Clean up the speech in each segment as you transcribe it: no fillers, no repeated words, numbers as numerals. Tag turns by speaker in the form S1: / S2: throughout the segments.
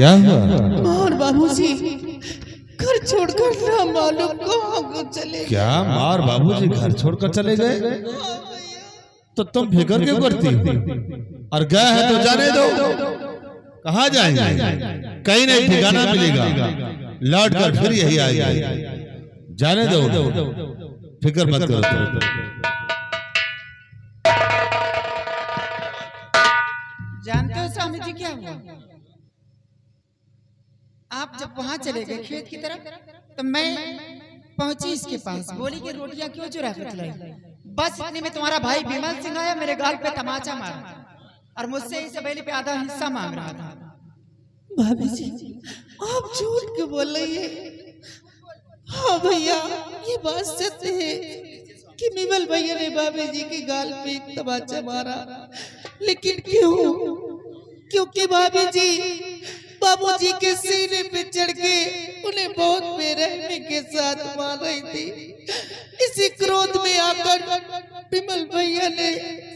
S1: क्या हुआ?
S2: और बाबूजी घर छोड़कर ना मालूम कहाँ चले।
S1: क्या मार बाबूजी घर छोड़कर चले गए? तो तुम फिक्र क्यों करती हो? और गए हैं तो जाने दो। कहाँ जाएंगे? कहीं नहीं ठिकाना मिलेगा, लौट कर फिर यही आएंगे। जाने दो, फिक्र मत करो तुम।
S3: जानते हो स्वामी जी क्या हुआ? आप जब वहां चले गए खेत की तरफ तो मैं पहुंची इसके पास, बोली कि रोटियां क्यों चुरा कर लाई? बस इतने में तुम्हारा भाई विमल सिंह आया, मेरे गाल पे तमाचा मारा और मुझसे इस हवेली पे आधा हिस्सा मांग रहा था।
S2: भाभी जी आप झूठ क्यों बोल रही है? हाँ भैया ये बात सत्य है कि विमल भैया ने भाभी जी के गाल पे एक तमाचा मारा, लेकिन क्यों? क्योंकि भाभी जी बाबूजी के सीने पे चढ़ के उन्हें बहुत बेरहमी के साथ मार रही थी। इसी क्रोध में आकर विमल भैया ने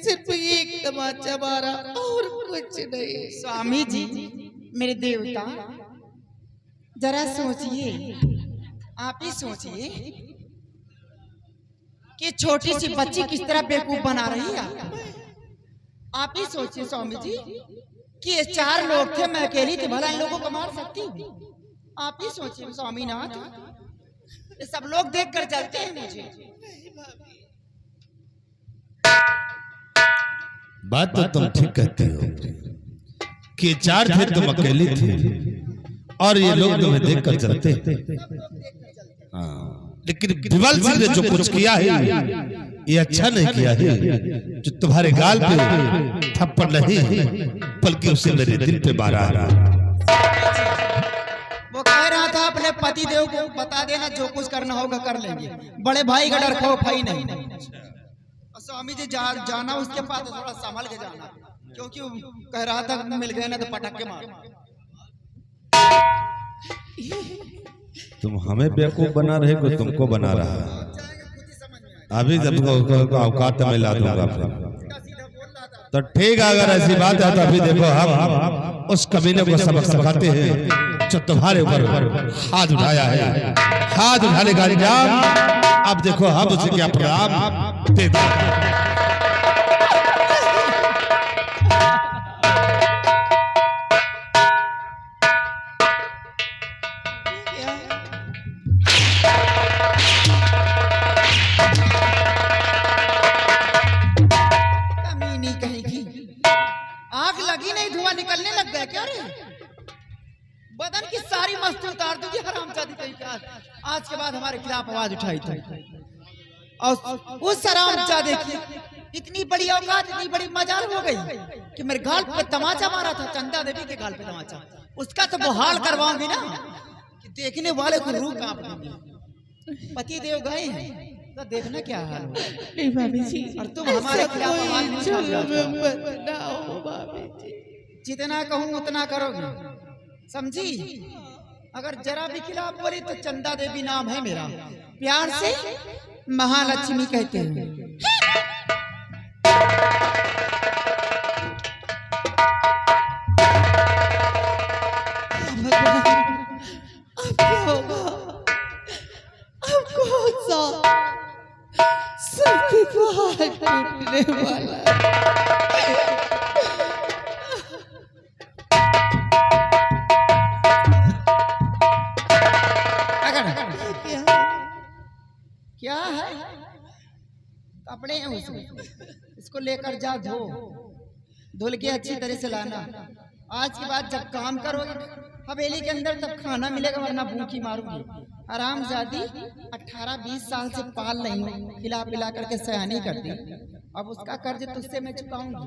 S2: सिर्फ एक तमाचा मारा और कुछ नहीं।
S3: स्वामी जी मेरे देवता जरा सोचिए, आप ही सोचिए कि छोटी सी बच्ची किस तरह बेवकूफ बना रही है। आप ही सोचिए स्वामी जी कि ये 4 लोग थे, मैं अकेली थी, भला इन लोगों को मार सकती हूँ? आप ही सोचिए स्वामीनाथ, ये सब लोग देख कर चलते हैं मुझे।
S1: बात तो तुम ठीक कहते हो कि 4 थे, तुम अकेली थी और ये लोग तुम्हें देख कर चलते हैं। लेकिन विमल सिंह ने जो कुछ किया है ये अच्छा नहीं किया है। जो तुम्हारे गाल पे थप्पड़ नहीं बल्कि उसे मेरे दिल पे मारा।
S3: वो कह रहा था अपने पति देव को बता देना, जो कुछ करना होगा कर लेंगे, बड़े भाई का डर खौफ ही नहीं। और स्वामी जी जाना उसके पास थोड़ा संभल के जाना, क्योंकि कह रहा था मिल गए ना तो पटक के मार।
S1: तुम हमें बेवकूफ बना रहे को तुमको बना रहा है। अभी जब औकात में ला दूंगा तो ठीक है। अगर ऐसी बात है तो अभी देखो हम उस कमीने को सबक सिखाते हैं जो तुम्हारे ऊपर हाथ उठाया है। हाथ उठाने का इंतजाम अब देखो हम उसे क्या प्रणाम देते हैं।
S3: आग लगी नहीं, धुआं निकलने लग गया क्या रे? बदन की सारी मस्ती उतार दूंगी हरामजादी कहीं का। आज के बाद हमारे खिलाफ आवाज उठाई थी और उस हरामजादे की इतनी बड़ी औकात, इतनी बड़ी मजाल हो गई कि मेरे गाल पे तमाचा मारा था, चंदा देवी के गाल पे तमाचा। उसका तो बहाल करवाऊंगी ना कि देखने वाले को रूह कांप देंगे। पति देव गए हैं तो देखना क्या हाल है।
S2: भाभी जी
S3: और तुम हमारे खिलाफ आवाज नहीं
S2: उठाओ भाभी जी।
S3: जितना कहूँ उतना करोगे, समझी? अगर जरा भी खिलाफ बोली तो चंदा देवी नाम है मेरा, प्यार से महालक्ष्मी कहते हैं।
S2: अब क्या होगा? अब कौन सा सबके बाहर टूटने वाला है?
S3: क्या है? कपड़े हैं उसमें, इसको लेकर जा, धुल के अच्छी तरह से लाना। आज के बाद जब काम करोगे हवेली के अंदर तब खाना मिलेगा, वरना भूखी मारूंगी। हरामजादी 18-20 साल से पाल नहीं हूँ, खिला पिला करके सयानी करती। अब उसका कर्ज तुझसे मैं चुकाऊंगी।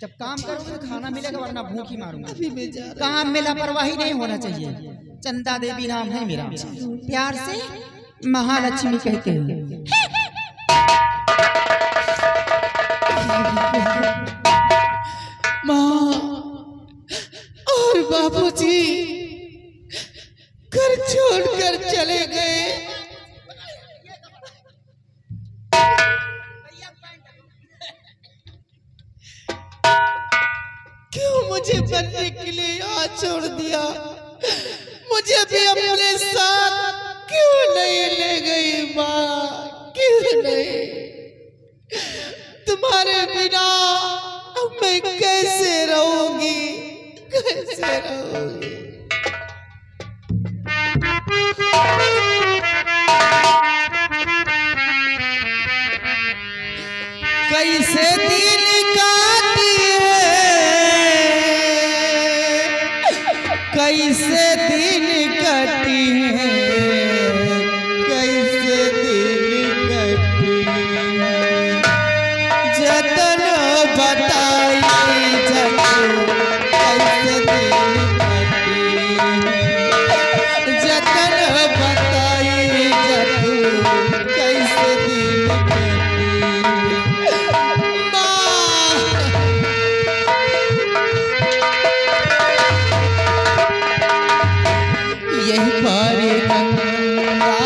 S3: जब काम करोगे तो खाना मिलेगा, वरना भूखी मारूंगी। काम में लापरवाही नहीं होना चाहिए। चंदा देवी नाम है मेरा, प्यार से महालक्ष्मी कहते हैं।
S2: माँ और बाबूजी घर छोड़कर चले गए। क्यों मुझे बनने के लिए यहाँ छोड़ दिया? भैया मुझे भी अपने साथ क्यों नहीं ले गई माँ, क्यों नहीं? तुम्हारे बिना अब मैं कैसे रहूंगी, कैसे रहूंगी? कैसे दिन काटी है, कैसे दिन कटी है, कैसे दिन कटी है। जतन बताई जतन कैसे दिन कटी है। जतन बताई जतन कैसे दिन कटी यही पार गंगा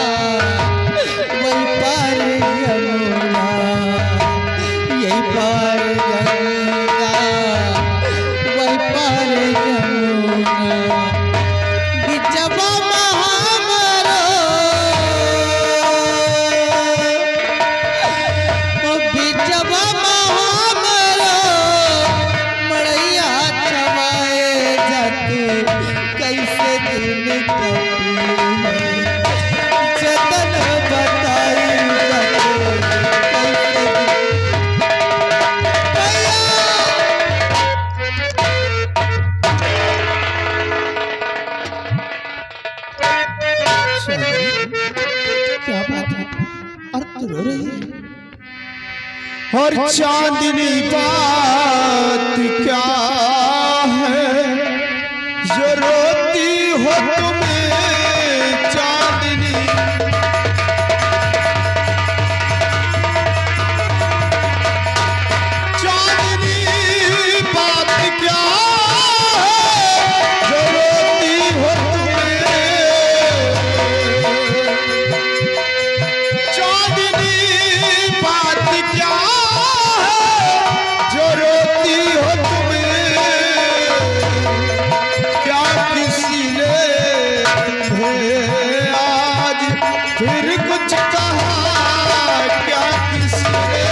S2: वही पार यमुना, यही पार गंगा वही पार यमुना। बिचवा महामरो बिचवा महामरो मड़ैया छवाए जातू कैसे दिन कटी है। जतन बताई जतन कैसे क्या बात है? और तू रो रही है?
S4: और चांदनी बात क्या है जो रोती हो तुम्हें चांदनी। चांदनी बात क्या है जो रोती हो तुम्हें। चांदनी बात क्या जो रोती हो तुम्हें। क्या किसी ने तुम्हें आज फिर कुछ कहा। क्या किसी ने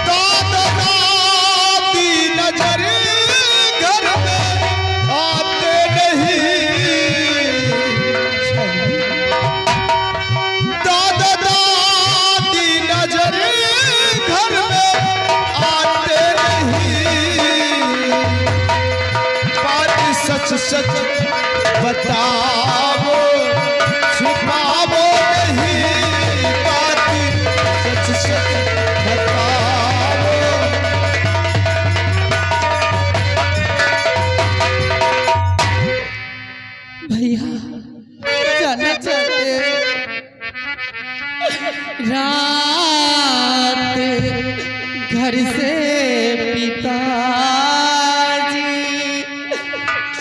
S4: दादा दादी नजर घर में आते नहीं। दादा दादी नजर घर में आते नहीं। बात सच सच बताओ छुपाओ नहीं। बात सच सच बताओ।
S2: भैया जाना चाहते हैं? रात घर से पिताजी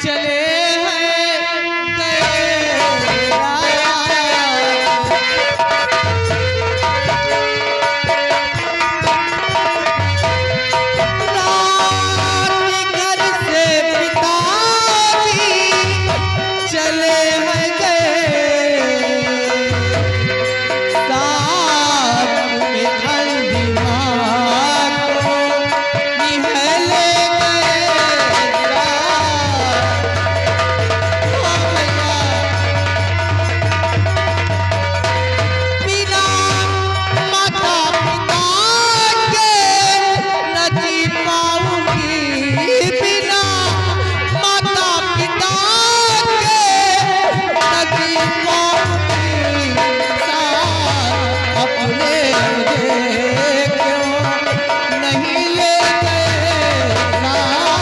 S2: चले हैं गए रात। रात घर से पिताजी चले हैं गए। साथ में अंधिमा को निहले गए रात। बिना माता पिता के न जी पाऊंगी। बिना माता पिता के न जी पाऊंगी। साथ अपने मुझे क्यों नहीं ले गए साथ।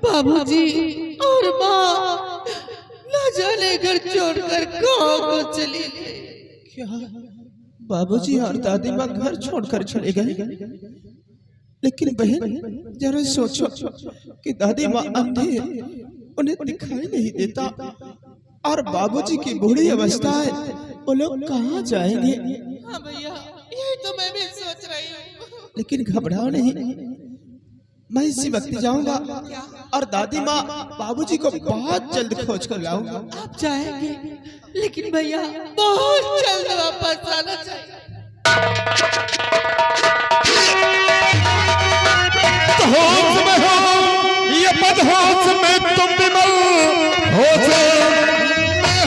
S2: बाबूजी और माँ न जाने घर छोड़कर कहाँ को चली गई।
S4: क्या बाबूजी और दादी माँ घर छोड़कर चले गए? लेकिन बहन जरा सोचो कि दादी माँ अंधे, उन्हें दिखाई नहीं देता। और बाबूजी की बूढ़ी अवस्था है, वो लोग कहाँ जाएंगे?
S2: हाँ भैया, यही तो मैं भी सोच रही हूँ।
S4: लेकिन घबराओ नहीं, मैं इसी वक्त जाऊंगा और दादी माँ बाबूजी को बहुत जल्द खोज कर लाऊंगा।
S2: आप जाएंगे, लेकिन भैया बहुत जल्द वापस आना चाहिए।
S1: होश में हो ये बदहोश में तुम विमल होश में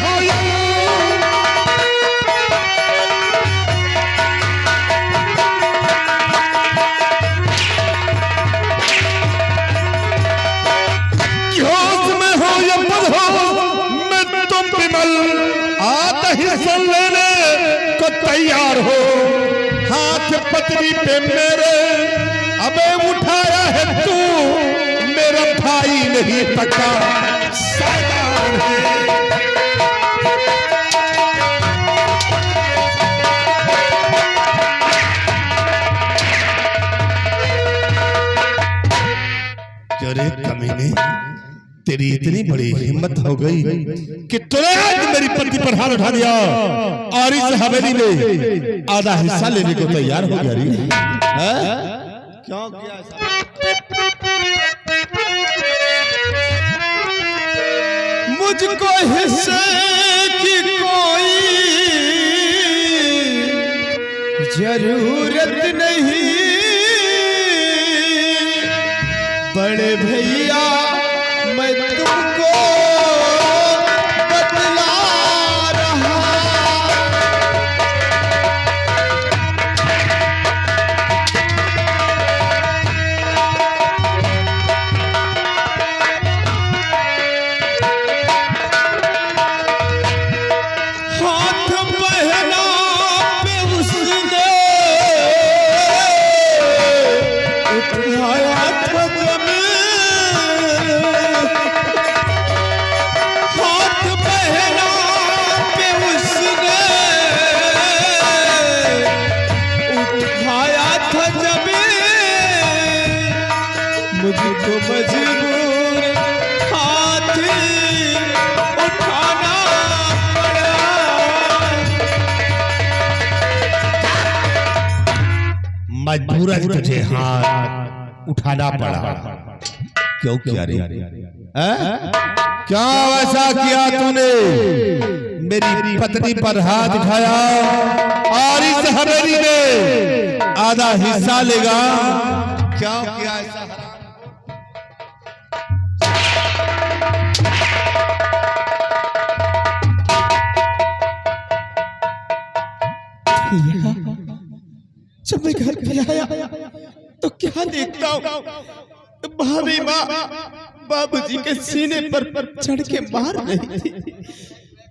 S1: हो या होश में हो या बदहोश में तुम विमल आते ही सुन लेने को तैयार हो। हाथ पतरी पे मेरे अबे उठाया है तू, मेरा भाई नहीं पका शैतान है। अरे कमीने, तेरी इतनी बड़ी हिम्मत हो गई कि तूने आज मेरी पत्नी पर हाथ उठा दिया और इस हवेली में आधा हिस्सा लेने को तैयार हो गया रे। क्यों किया ऐसा?
S4: मुझको हिस्से की कोई जरूरत नहीं, बड़े भैया मैं तुमको बतला रहा। हाथ पहना पे उसने उठाया था जमीन। हाथ पहना पे उसने उठाया था जमीन। मुझको मजबूर हाथ उठाना पड़ा।
S1: मजबूरन तुझे हाथ उठाना पड़ा। क्यों किया रे? क्या ऐसा किया तूने? मेरी पत्नी पर हाथ उठाया और इस हवेली में आधा हिस्सा लेगा। क्या किया ऐसा?
S4: जब मैं घर पे आया तो क्या देखता हूँ, भाभी माँ बाबूजी के सीने पर चढ़ के मार रही थी।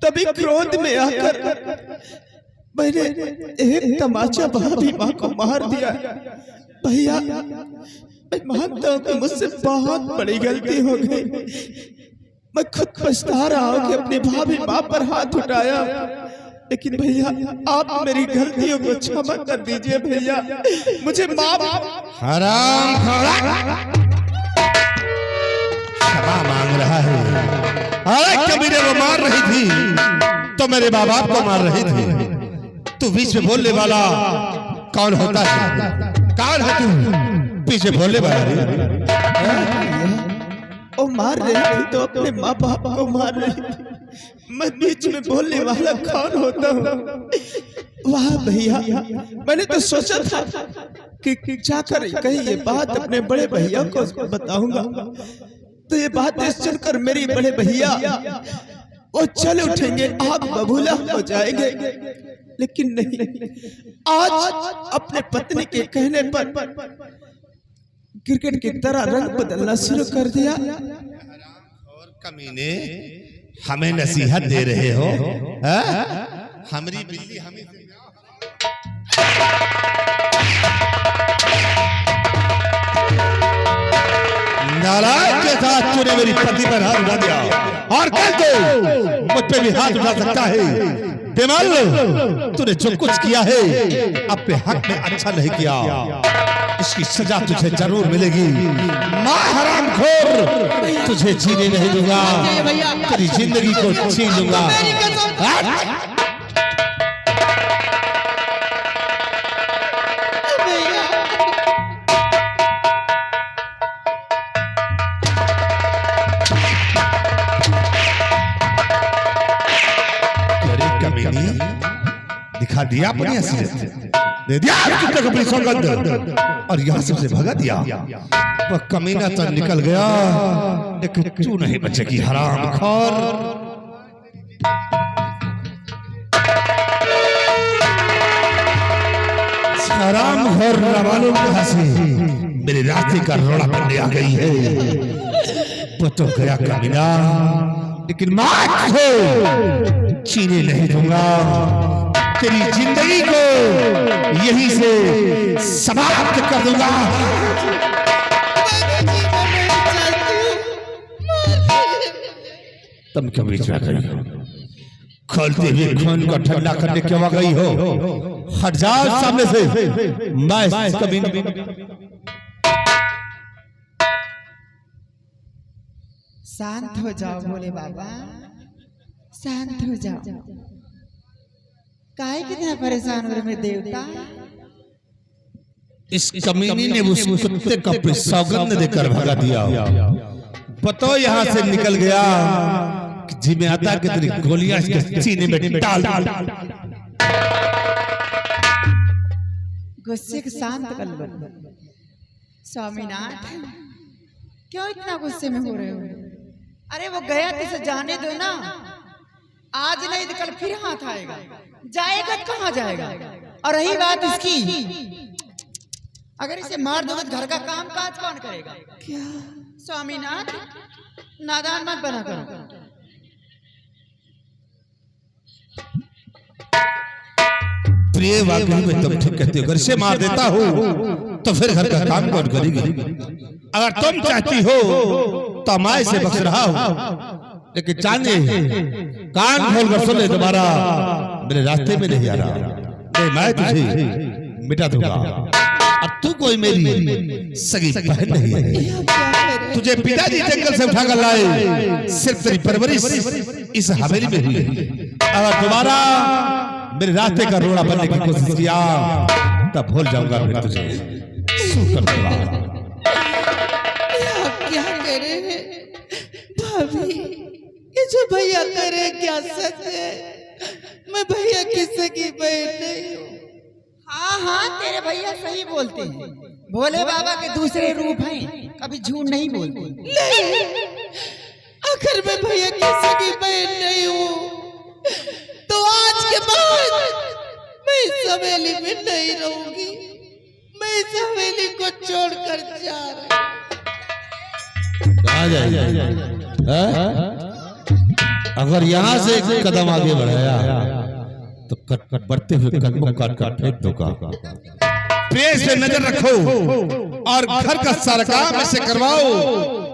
S4: तभी क्रोध में आकर मैंने एक तमाचा भाभी माँ को मार दिया। भैया मैं मानता हूँ कि मुझसे बहुत बड़ी गलती हो गई। मैं खुद पछता रहा हूँ कि अपनी भाभी माँ पर हाथ उठाया, लेकिन भैया आप मेरी गलतियों को क्षमा कर दीजिए। भैया मुझे माफ।
S1: हराम खोरा क्षमा मांग रहा है। अरे कबीरे वो मार रही थी तो मेरे बाप को मार रही थी। तू बीच में बोलने वाला कौन होता है? कौन है तू पीछे बोलने वाला?
S4: वो मार रही थी तो अपने माँ बाप को मार रही थी, मैं बीच में बोलने वाला कौन होता हूँ? वाह भैया, मैंने तो सोचा था कि जाकर कहीं ये बात अपने बड़े भैया को बताऊंगा तो ये बात सुनकर मेरी बड़े भैया वो चल उठेंगे, आप बबूला हो जाएंगे। लेकिन नहीं, आज अपने पत्नी के कहने पर क्रिकेट की तरह रंग बदलना शुरू कर दिया।
S1: और कमीने हमें नसीहत दे रहे हो? हमारी बिल्ली हमें नालायक के साथ तूने मेरी पति पर हाथ उठा दिया और कल तो मुझ पे भी हाथ उठा सकता है। बेमल, तूने जो कुछ किया है अपने हक में अच्छा नहीं किया, इसकी सजा तुझे जरूर मिलेगी। मां हरामखोर, तुझे जीने नहीं दूंगा, तेरी जिंदगी को छीन लूंगा। दिखा दिया अपनी असलियत, दे दिया अपनी सौगंध और यहाँ से उसे भगा दिया। वह कमीना तो निकल गया, लेकिन तू नहीं बचेगी हरामखोर। हरामखोर ना मालूम कहां से मेरे रास्ते का रोड़ा बनने आ गई है। वो तो गया कमीना, लेकिन मां को छीने नहीं दूंगा। तेरी जिंदगी को यहीं से समाप्त कर दूंगा। तुम क्यों बीच में गई हो? खोलते हुए खून को ठंडा करने क्यों आ गई हो? हट जाओ सामने से। मैं कभी
S3: शांत हो जाओ भोले बाबा, शांत हो जाओ। काहे कितना परेशान हो रहे मेरे देवता?
S1: इस कमीनी ने उस कुत्ते को अपनी सौगंध देकर भगा दिया। पतो यहाँ से निकल गया कि जी में आता कि तेरी गोलियां इसके सीने में डाल।
S3: गुस्से को शांत कर लो स्वामीनाथ, क्यों इतना गुस्से में हो रहे हो? अरे वो गया तो इसे जाने दो ना, आज नहीं तो कल फिर हाथ आएगा। जाएगा तो कहाँ जाएगा? और रही बात इसकी, अगर इसे मार दो तो घर का काम काज कौन करेगा?
S2: क्या
S3: स्वामीनाथ, नादान मत बना करो।
S1: प्रिय वाकई में तुम ठीक कहते हो। घर से मार देता हूँ तो फिर घर का काम कौन करेगी? अगर तुम चाहती हो तो मैं इसे बख्श रहा हूँ, लेकिन जाने कान खोल कर सुन ले, दोबारा मेरे रास्ते में नहीं आ रहा। नहीं, मैं तुझे मिटा दूंगा। अब तू कोई मेरी सगी बहन नहीं है। तुझे पिताजी जंगल से उठाकर लाए, सिर्फ तेरी परवरिश इस हवेली में हुई। अगर दोबारा मेरे रास्ते का रोड़ा बनने की कोशिश किया तब भूल जाऊंगा फिर तुझे। शुक्र
S2: आप क्या कह रहे हैं भाभी? ये जो भैया कह रहे हैं क्या सच है? मैं भैया की सगी बहन नहीं हूँ।
S3: हाँ हाँ, तेरे भैया सही बोलते हैं। भोले बाबा के दूसरे रूप हैं, कभी झूठ नहीं बोलते।
S2: नहीं, आखिर मैं भैया की सगी बहन नहीं हूँ तो आज के बाद मैं इस हवेली में नहीं रहूंगी। मैं इस हवेली को छोड़कर जा रही।
S1: अगर यहाँ से एक कदम आगे बढ़ाया तो कट बढ़ते हुए कदमों काट कर फेंक दूंगा। प्रेस पे नजर रखो और घर का सारा काम ऐसे करवाओ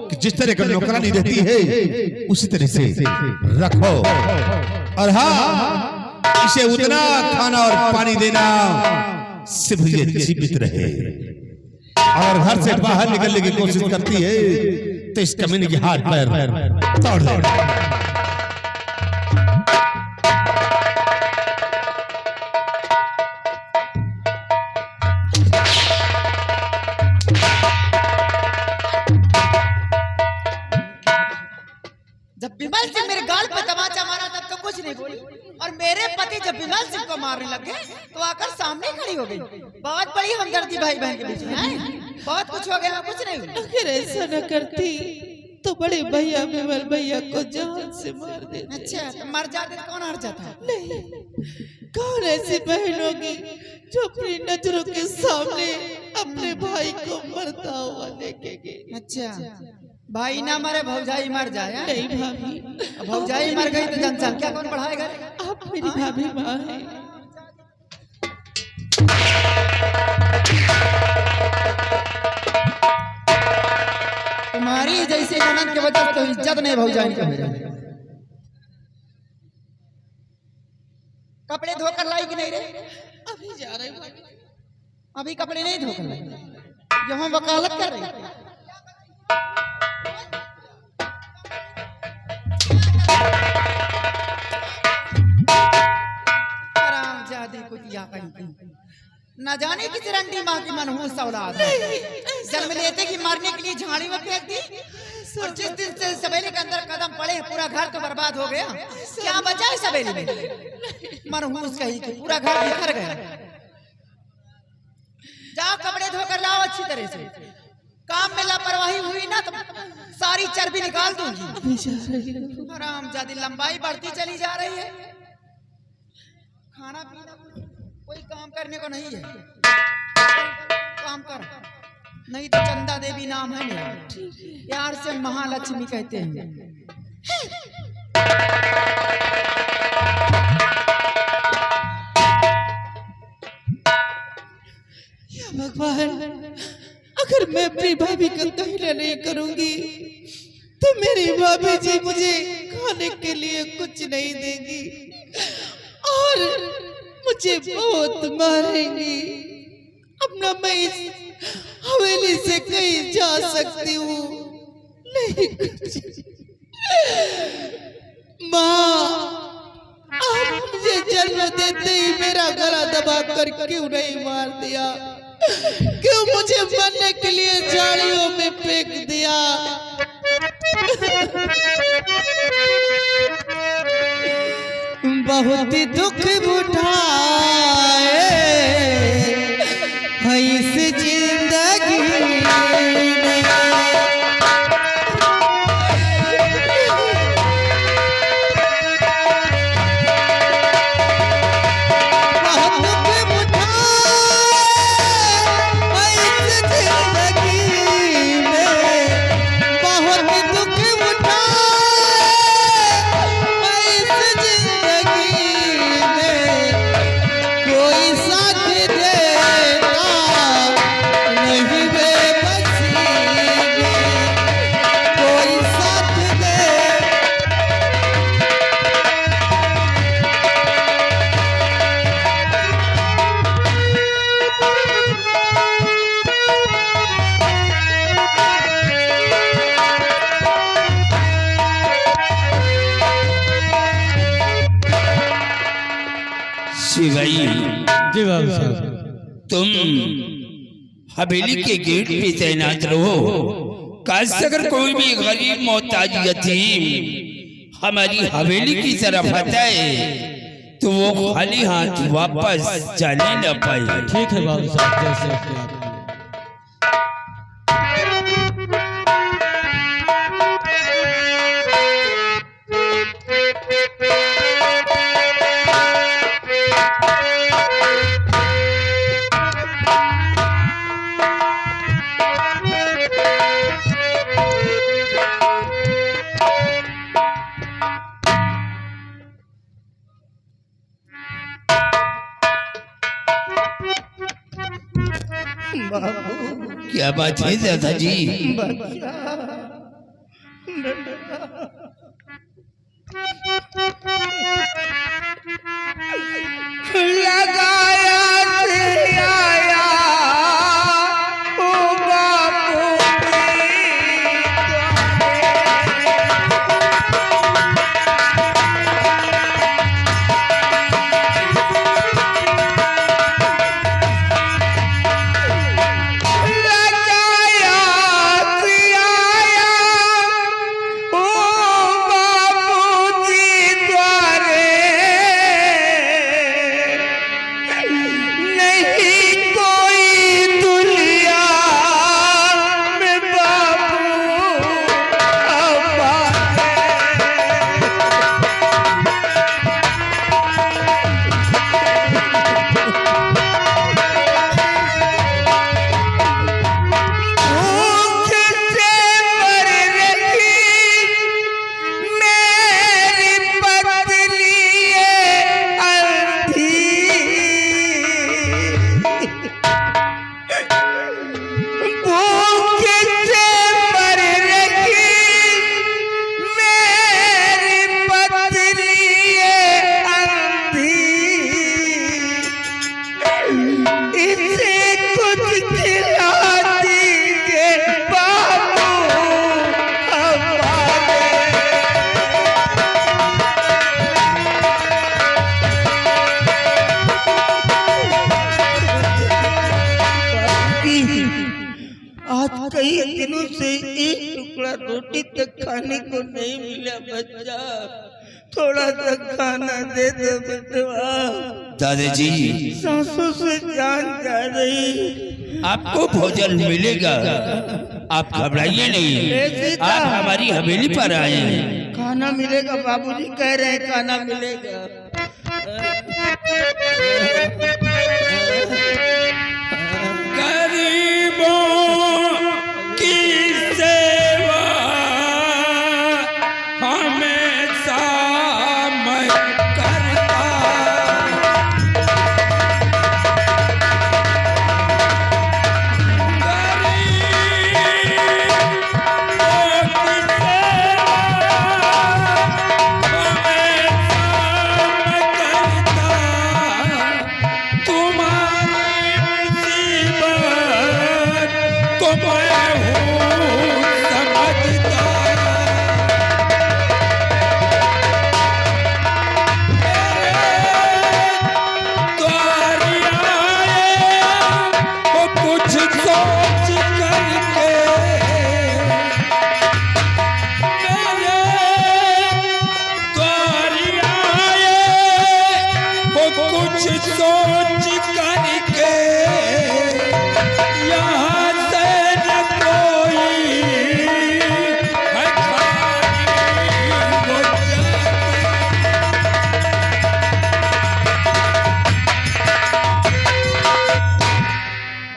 S1: कि जिस तरह का नौकरानी रहती है उसी तरह से रखो। और हाँ, इसे उतना खाना और पानी देना सिर्फ ये जीवित रहे। और घर से बाहर निकलने की कोशिश करती है तो इस कमीने के हाथ पैर तोड़ देना।
S3: जब विमल सिंह मेरे गाल पे तमाचा मारा तब तो कुछ नहीं बोली, और मेरे पति जब विमल सिंह को मारने लगे तो आकर सामने खड़ी हो गई। बहुत बड़ी हमदर्दी भाई बहन के बीच में है। बहुत कुछ हो गया, कुछ नहीं हुआ।
S2: अगर ऐसा न करती तो बड़े भैया विमल भैया को जान से मार देते।
S3: अच्छा, तो मर जाते तो कौन हार जाता?
S2: नहीं, कौन ऐसी बहन होगी जो अपनी नजरों के सामने अपने भाई को मरता हुआ देखेगी?
S3: अच्छा, भाई ना मरे भौजाई मर जाए?
S2: नहीं भाभी,
S3: भौजाई मर गई तो जनसंख्या कौन बढ़ाएगा?
S2: आप मेरी भाभी माँ हैं।
S3: तुम्हारी जैसे ननद के वजह तो इज्जत नहीं भौजाई के हो जाए। कपड़े धोकर लाई कि नहीं रे?
S2: अभी जा रही हूँ।
S3: अभी कपड़े नहीं धोकर लाई, यहाँ वकालत कर रही। हरामजादी कुतिया कहीं न जाने किस रंडी माँ की मनहूस औलाद है। जन्म लेते कि मरने के लिए झाड़ी में फेंक दी, और जिस दिन से सवेरे के अंदर कदम पड़े पूरा घर तो बर्बाद हो गया। क्या बचा है सवेरे में? मनहूस कही कि पूरा घर बिखर गया। जाओ कपड़े धोकर लाओ अच्छी तरह से। काम में लापरवाही हुई ना तो सारी चर्बी निकाल दूंगी। हरामजादी लंबाई बढ़ती चली जा रही है। खाना पीना कोई काम करने को नहीं है। काम कर, नहीं तो चंदा देवी नाम है मेरा, प्यार से महालक्ष्मी कहते हैं।
S2: या भगवान, अगर मैं अपनी भाभी का कहना नहीं करूंगी तो मेरी भाभी जी मुझे खाने के लिए कुछ नहीं देंगी और मुझे बहुत मारेंगी। अब ना मैं इस हवेली से कहीं जा सकती हूँ, नहीं कुछ। माँ, आप मुझे जन्म देते ही मेरा गला दबा कर क्यों नहीं मार दिया? क्यों मुझे मरने के लिए झाड़ियों में फेंक दिया? बहुत ही दुख उठाए है इस जिंदगी में।
S5: शिवाई,
S6: जी बाबू साहब।
S5: तुम हवेली के गेट पे तैनात रहो। काश अगर कोई भी गरीब मोहताज यतीम हमारी हवेली की तरफ आता है तो वो खाली हाथ वापस जाने न पाए।
S6: ठीक है बाबू साहब, जैसे आप
S5: क्या बात है दादा जी? लगाया से आया ओ बापू लगाया
S4: कई दिनों से एक टुकड़ा रोटी तक खाने को नहीं मिला बच्चा, थोड़ा सा खाना दे दो बेटवा।
S5: दादाजी
S4: सांसों से जान जा रही।
S5: आपको भोजन मिलेगा, आप घबराइए नहीं। आप हमारी हवेली पर आए हैं।
S4: खाना मिलेगा, बाबूजी कह रहे हैं खाना मिलेगा।
S5: गरीबों की सेवा हमेशा मैं करता।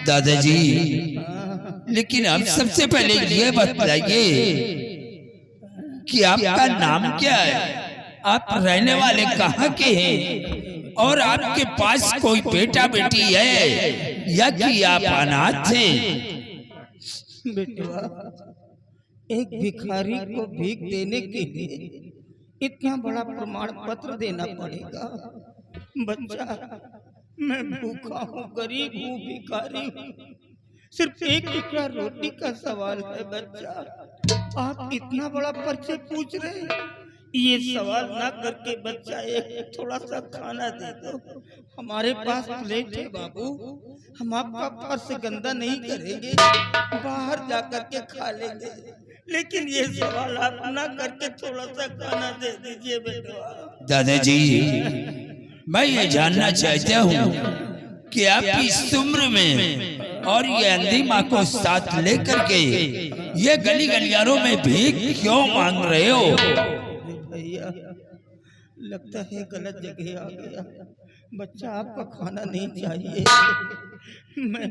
S5: दादाजी, लेकिन आप सबसे पहले ये बताइए कि आपका नाम क्या है, आप रहने वाले कहाँ के हैं, और आपके पास कोई बेटा बेटी है या कि आप अनाथ थे?
S4: बेटवा, एक भिखारी को भीख देने के लिए इतना बड़ा प्रमाण पत्र देना पड़ेगा। बच्चा, मैं भूखा हूँ, गरीब हूँ, भिखारी हूँ, सिर्फ एक टुकड़ा रोटी का सवाल है। बच्चा, आप इतना बड़ा परिचय पूछ रहे हैं, ये सवाल ना करके बच्चा एक थोड़ा सा खाना दे दो। हमारे पास प्लेट है बाबू, हम आपका फर्श गंदा नहीं करेंगे, बाहर जाकर के खा लेंगे, लेकिन ये सवाल आप ना करके थोड़ा सा खाना दे दीजिए बेटा।
S5: दादाजी, मैं ये जानना चाहता हूँ कि आप इस उम्र में और ये अंधी माँ को साथ लेकर के ये गली गलियारों में भीख क्यों मांग रहे हो?
S4: भैया, लगता है गलत जगह आ गया। बच्चा, आपका खाना नहीं चाहिए। मैं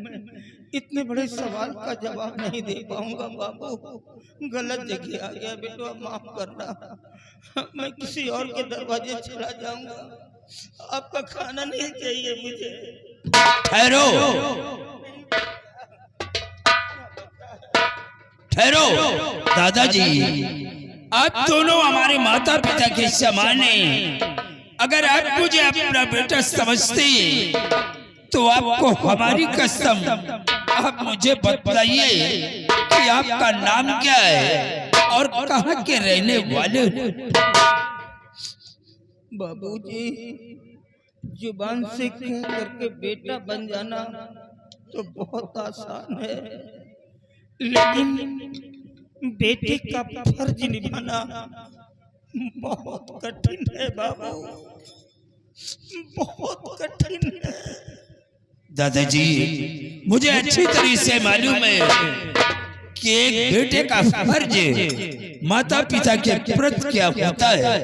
S4: इतने बड़े सवाल का जवाब नहीं दे पाऊंगा बाबू, गलत जगह आ गया बेटा, माफ करना। मैं किसी और के दरवाजे चला जाऊंगा, आपका खाना नहीं चाहिए मुझे।
S5: ठहरो, ठहरो दादाजी, आप दोनों हमारे माता पिता के समान हैं। अगर आप मुझे अपना बेटा समझते तो आपको हमारी कसम आप मुझे बताइए कि आपका नाम क्या है और कहाँ के रहने वाले हो?
S4: बाबूजी, जुबान से कह करके बेटा बन जाना तो बहुत आसान है, लेकिन बेटे का फर्ज निभाना बहुत कठिन है बाबू, बहुत कठिन है।
S5: दादाजी, मुझे अच्छी तरह से मालूम है कि एक बेटे का फर्ज माता पिता के प्रति क्या होता है।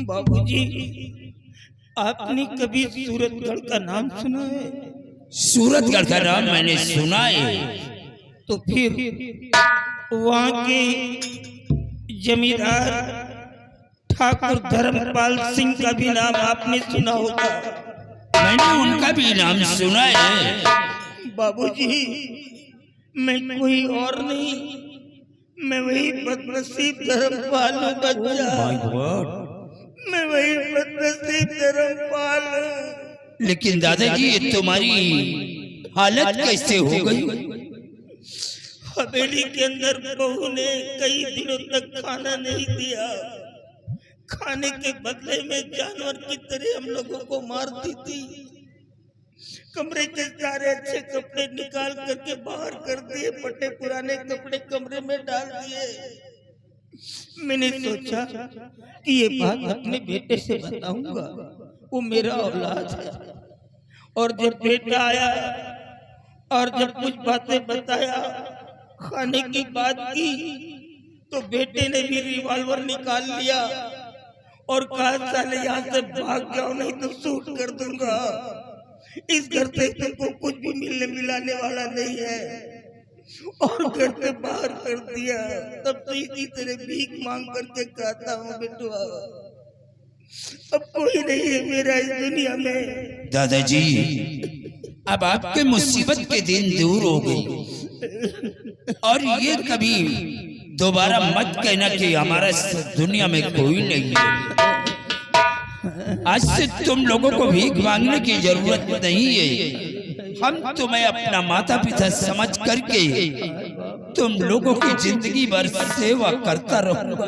S4: बाबूजी, आपने कभी सूरतगढ़ का नाम सुना है?
S5: सूरतगढ़ का नाम मैंने सुना है।
S4: तो फिर वहाँ के जमींदार ठाकुर धर्मपाल सिंह का भी नाम आपने सुना होगा।
S5: मैंने उनका भी नाम सुना है।
S4: बाबूजी, मैं कोई और नहीं, मैं वही बदनसीब धर्मपाल हूँ बच्चा, मैं वही बदनसीब धर्मपाल हूँ।
S5: लेकिन दादाजी, ये तुम्हारी हालत कैसे हो गई?
S4: हवेली के अंदर बहू ने कई दिनों तक खाना नहीं दिया, खाने के बदले में जानवर की तरह हम लोगों को मारती थी। कमरे के सारे अच्छे कपड़े निकाल करके बाहर कर दिए, फटे पुराने कपड़े कमरे में डाल दिए। मैंने सोचा कि ये बात अपने बेटे से बताऊंगा, वो मेरा औलाद है। और जब बेटा आया और जब कुछ बातें बताया, खाने की बात की, तो बेटे ने भी रिवॉल्वर निकाल लिया और कहा साले यहाँ से भाग जाओ नहीं तो शूट कर दूंगा। इस घर से तुमको कुछ भी मिलने मिलाने वाला नहीं है। और घर से बाहर कर दिया। तब तो इसी तरह भीख मांग करके खाता हूँ बेटुआ। अब कोई नहीं है मेरा इस दुनिया में।
S5: दादाजी, अब आपके मुसीबत के दिन दूर हो गई और ये कभी दोबारा मत कहना कि हमारा इस दुनिया में कोई नहीं है। आज से तुम लोगों को भीख मांगने की जरूरत नहीं है। हम तुम्हें अपना माता पिता समझ करके तुम लोगों की जिंदगी भर सेवा करता रहूंगा।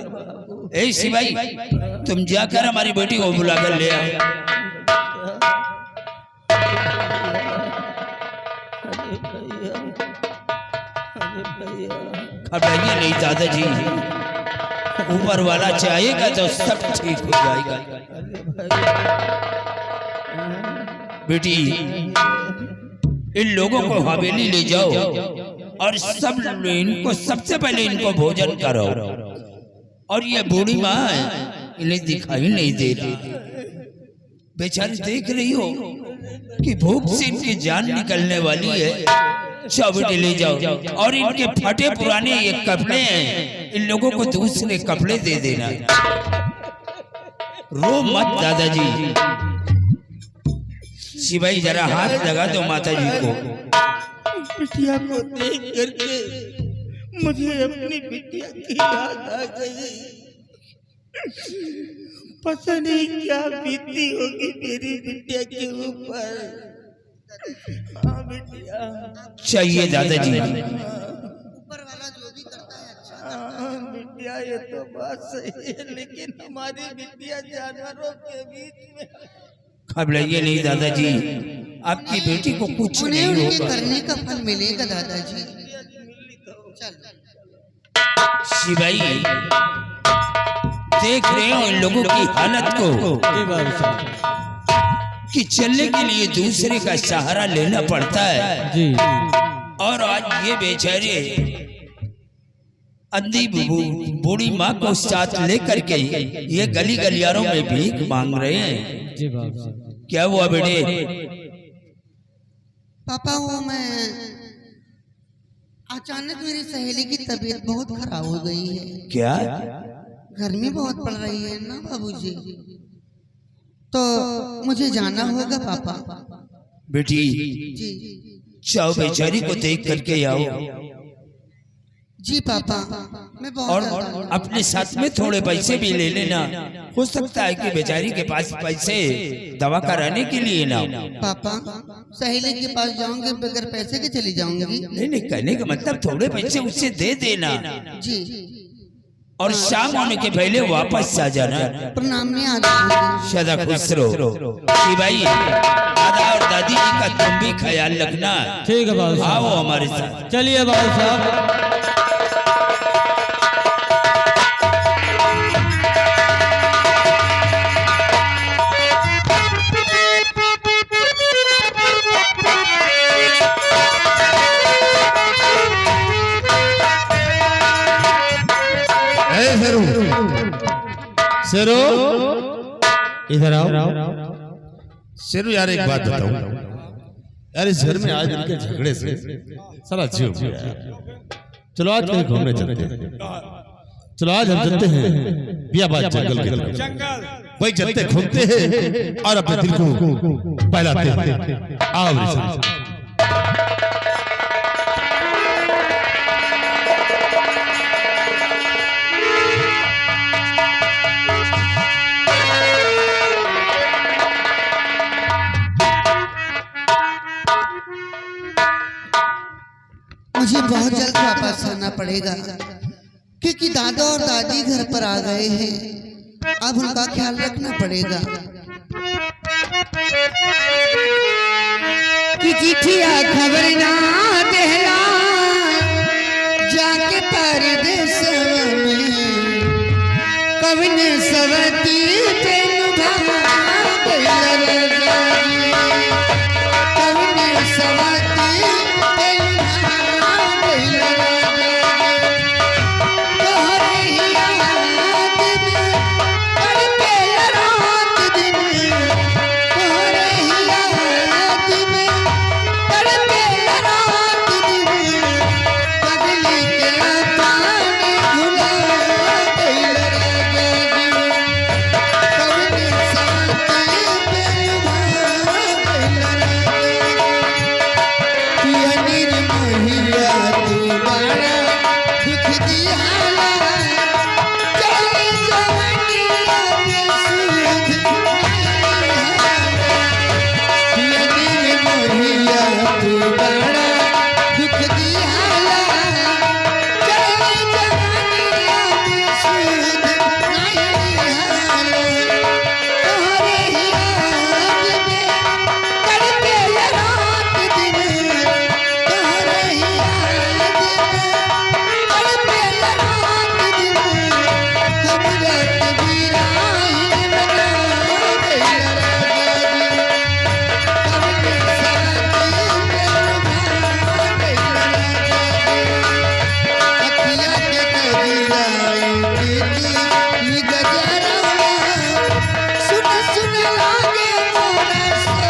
S5: ए सिपाही, तुम जाकर हमारी बेटी को बुला कर ले आओ। घबराइए नहीं दादाजी, ऊपर वाला चाहेगा तो सब ठीक हो जाएगा। बेटी, इन लोगों को हवेली ले जाओ और इनको सबसे पहले इनको भोजन करो। और ये बूढ़ी माँ इन्हें दिखाई नहीं दे रही, बेचारी देख रही हो कि भूख से इनकी जान निकलने वाली है। बेटी ले जाओ और इनके फटे पुराने ये कपड़े हैं, इन लोगों को दूसरे कपड़े दे देना। रो मत दादाजी। सिपाही जरा हाथ लगा दो माता जी को।
S4: बिटिया को देख करके मुझे अपनी बिटिया की याद आ गई। पता नहीं क्या बीती होगी मेरी बिटिया के ऊपर। हाँ बिटिया,
S5: चाहिए दादाजी।
S3: ऊपर वाला जो भी करता है अच्छा।
S4: हाँ बिटिया, ये तो बात सही है, लेकिन हमारी बिटिया जानवरों के बीच में।
S5: घबराइए नहीं दादाजी, आपकी बेटी को कुछ नहीं
S3: उन्हें
S5: होगा।
S3: करने का फल मिलेगा दादाजी। चल
S5: सिपाही, देख रहे हो इन लोगों की हालत को
S6: जी बाबू साहब।
S5: कि चलने के लिए दूसरे का सहारा लेना पड़ता है।
S6: जी
S5: और आज ये बेचारे अंधी बूढ़ी माँ को साथ लेकर के ये गली गलियारों में भीख मांग रहे हैं।
S6: जी बाबू साहब।
S5: क्या हुआ बेटे?
S3: पापा, वो मैं अचानक मेरी सहेली की तबीयत बहुत खराब हो गई है।
S5: क्या?
S3: गर्मी बहुत पड़ रही है ना बाबूजी, तो मुझे जाना होगा पापा।
S5: बेटी,
S3: जी
S5: जाओ बेचारी को देख करके आओ
S3: जी पापा, मैं बहुत
S5: और
S3: जल्द आऊंगा।
S5: अपने साथ में थोड़े पैसे भी ले लेना। हो सकता है कि बेचारी के पास पैसे दवा कराने के लिए ना हो।
S3: पापा, सहेली के पास जाऊंगी बगैर पैसे के चली जाऊंगी?
S5: नहीं नहीं, कहने का मतलब थोड़े पैसे उससे दे देना
S3: जी,
S5: और शाम होने के पहले वापस आ जाना।
S3: प्रणाम में आ जाऊंगी।
S5: सदा खुश रहो। कि भाई, दादा और दादी जी का तुम भी ख्याल रखना।
S6: ठीक है बाबू साहब।
S5: आओ हमारे साथ।
S6: चलिए बाबू साहब।
S1: शेरू,
S6: इधर आओ।
S1: शेरू यार एक बात बताऊं यार, इस घर में आज इनके झगड़े से सारा जीव गया यार। चलो आज कहीं घूमने चलते हैं। चलो आज हम चलते हैं बियाबाद जंगल की तरफ। वही चलते घूमते हैं और अपने दिल को बहलाते हैं। आओ मेरे साथ।
S3: मुझे बहुत जल्द वापस आना पड़ेगा क्योंकि दादा और दादी घर पर आ गए हैं। अब उनका ख्याल रखना पड़ेगा। कि चिट्ठिया खबर ना देहला जाके परदेस में कवन सवती तेनु भाग लगा कवन सवती तेनु भाग लगा तोहरे याद में तड़पे रात दिन तोहरे याद में तड़पे रात दिन पगली के पानी भुला गइल रे कवन सवती तेनु भाग लगा पिया निर्मोहिया तू बड़ा दुख दियाला चली जवनिया में सूद पिया निर्मोहिया तू बड़ा दुख दियाला चली जवनिया में सूद नहीं हाला तोहरे याद में तड़पे रात दिन तोहरे याद में तड़पे रात दिन हमरा तबीराइन बना गइल अखिया के कबीराइन की गजरवा सुन सुन लागे मोरा से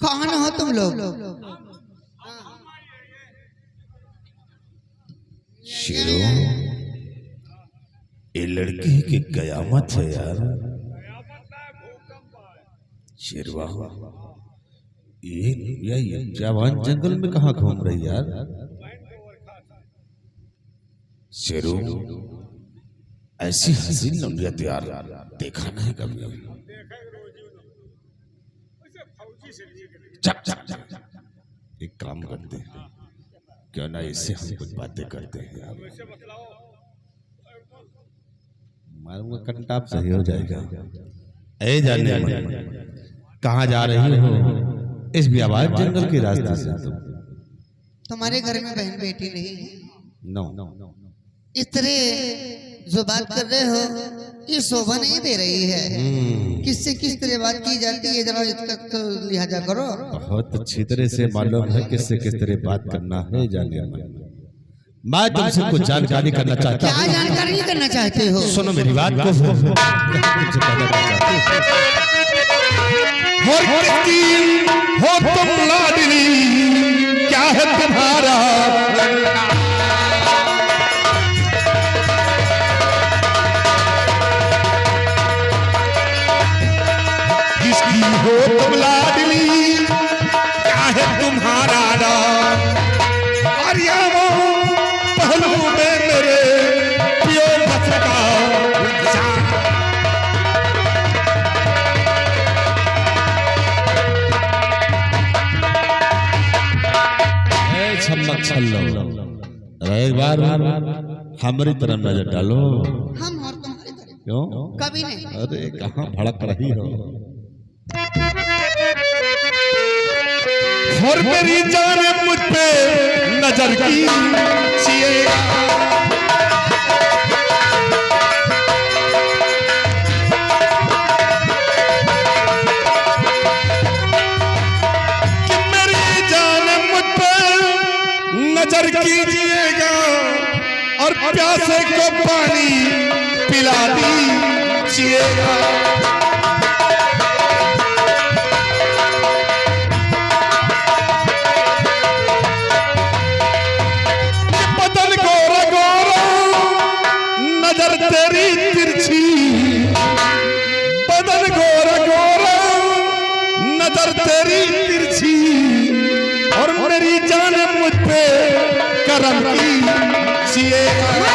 S3: कौन हो तुम लोग
S1: शेरो ये लड़की की कयामत है यार। शेरवा ये जवान जंगल में कहाँ घूम रही यार। शेरो ऐसी हसीन नौनियत यार देखा नहीं कभी। चप चप चप एक काम करते हैं, क्यों ना इससे हम कुछ बातें करते हैं यार। मारूंगा कंटाप सही हो जाएगा। ए जाने मन कहाँ जा रही हो इस बेआवाज जंगल के रास्ते से तुम?
S3: तुम्हारे घर में बहन बेटी नहीं है
S1: नो
S3: इस तरह जो बात कर रहे हो ये शोभा नहीं दे रही है। किससे किस तरह बात की जाती है जरा इसका तो लिहाजा करो।
S1: बहुत अच्छी तरह से मालूम है किससे किस तरह बात करना है जाने मन। मैं तुमसे कुछ जानकारी करना चाहता
S3: क्या
S1: हूँ।
S3: जानकारी करना चाहते हो?
S1: सुनो मेरी बात को। तुमसे कहना चाहता हूँ। हो तुम लाडली क्या है तुम्हारा किसकी हो तुम लाडली क्या है तुम्हारा अरे वो पहलू में मेरे पियो बस का छमक छल्लो एक बार हमारी तरफ नजर डालो।
S3: हम और तुम्हारी तरह
S1: क्यों?
S3: कभी नहीं।
S1: अरे कहाँ भड़क रही हो। और मेरी जान मुझ पे नजर कीजिएगा कि मेरी जान मुझ पे नजर कीजिएगा और प्यासे को पानी पिला दीजिएगा। बदन गोरा गोरा नजर तेरी तिरछी बदन गोरा गोरा नजर तेरी तिरछी और मेरी जान मुझ पे करम कीजिएगा।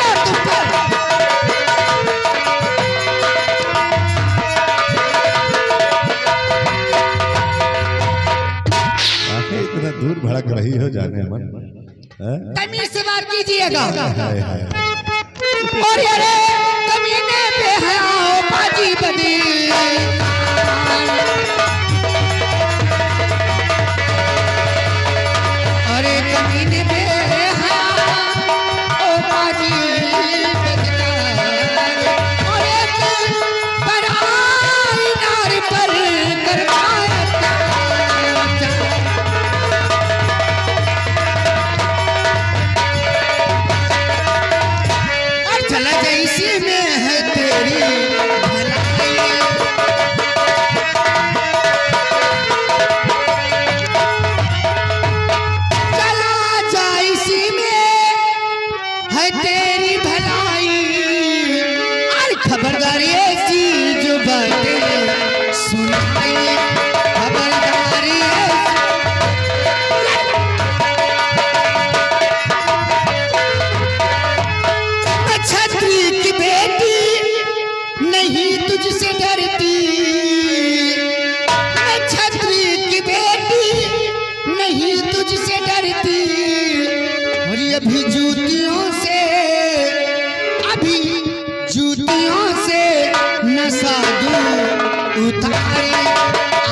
S1: इतना दूर भड़क रही हो जाने मन।
S3: तमीज से बात कीजिएगा।
S1: हाय हाय
S3: और अरे कमीने पे है आओ बाजी बदी अरे कमीने पे है आओ बाजी और एक पराई नार पर करवाया चला जैसी में है तेरी भलाई चला जैसी में है तेरी भलाई और खबरदारी ऐसी जो बातें सुनाई खबरदारी छत्री की बेटी नहीं तुझसे डरती मैं छत्री की बेटी नहीं तुझसे डरती और अभी जूतियों से नशा दूं उतारे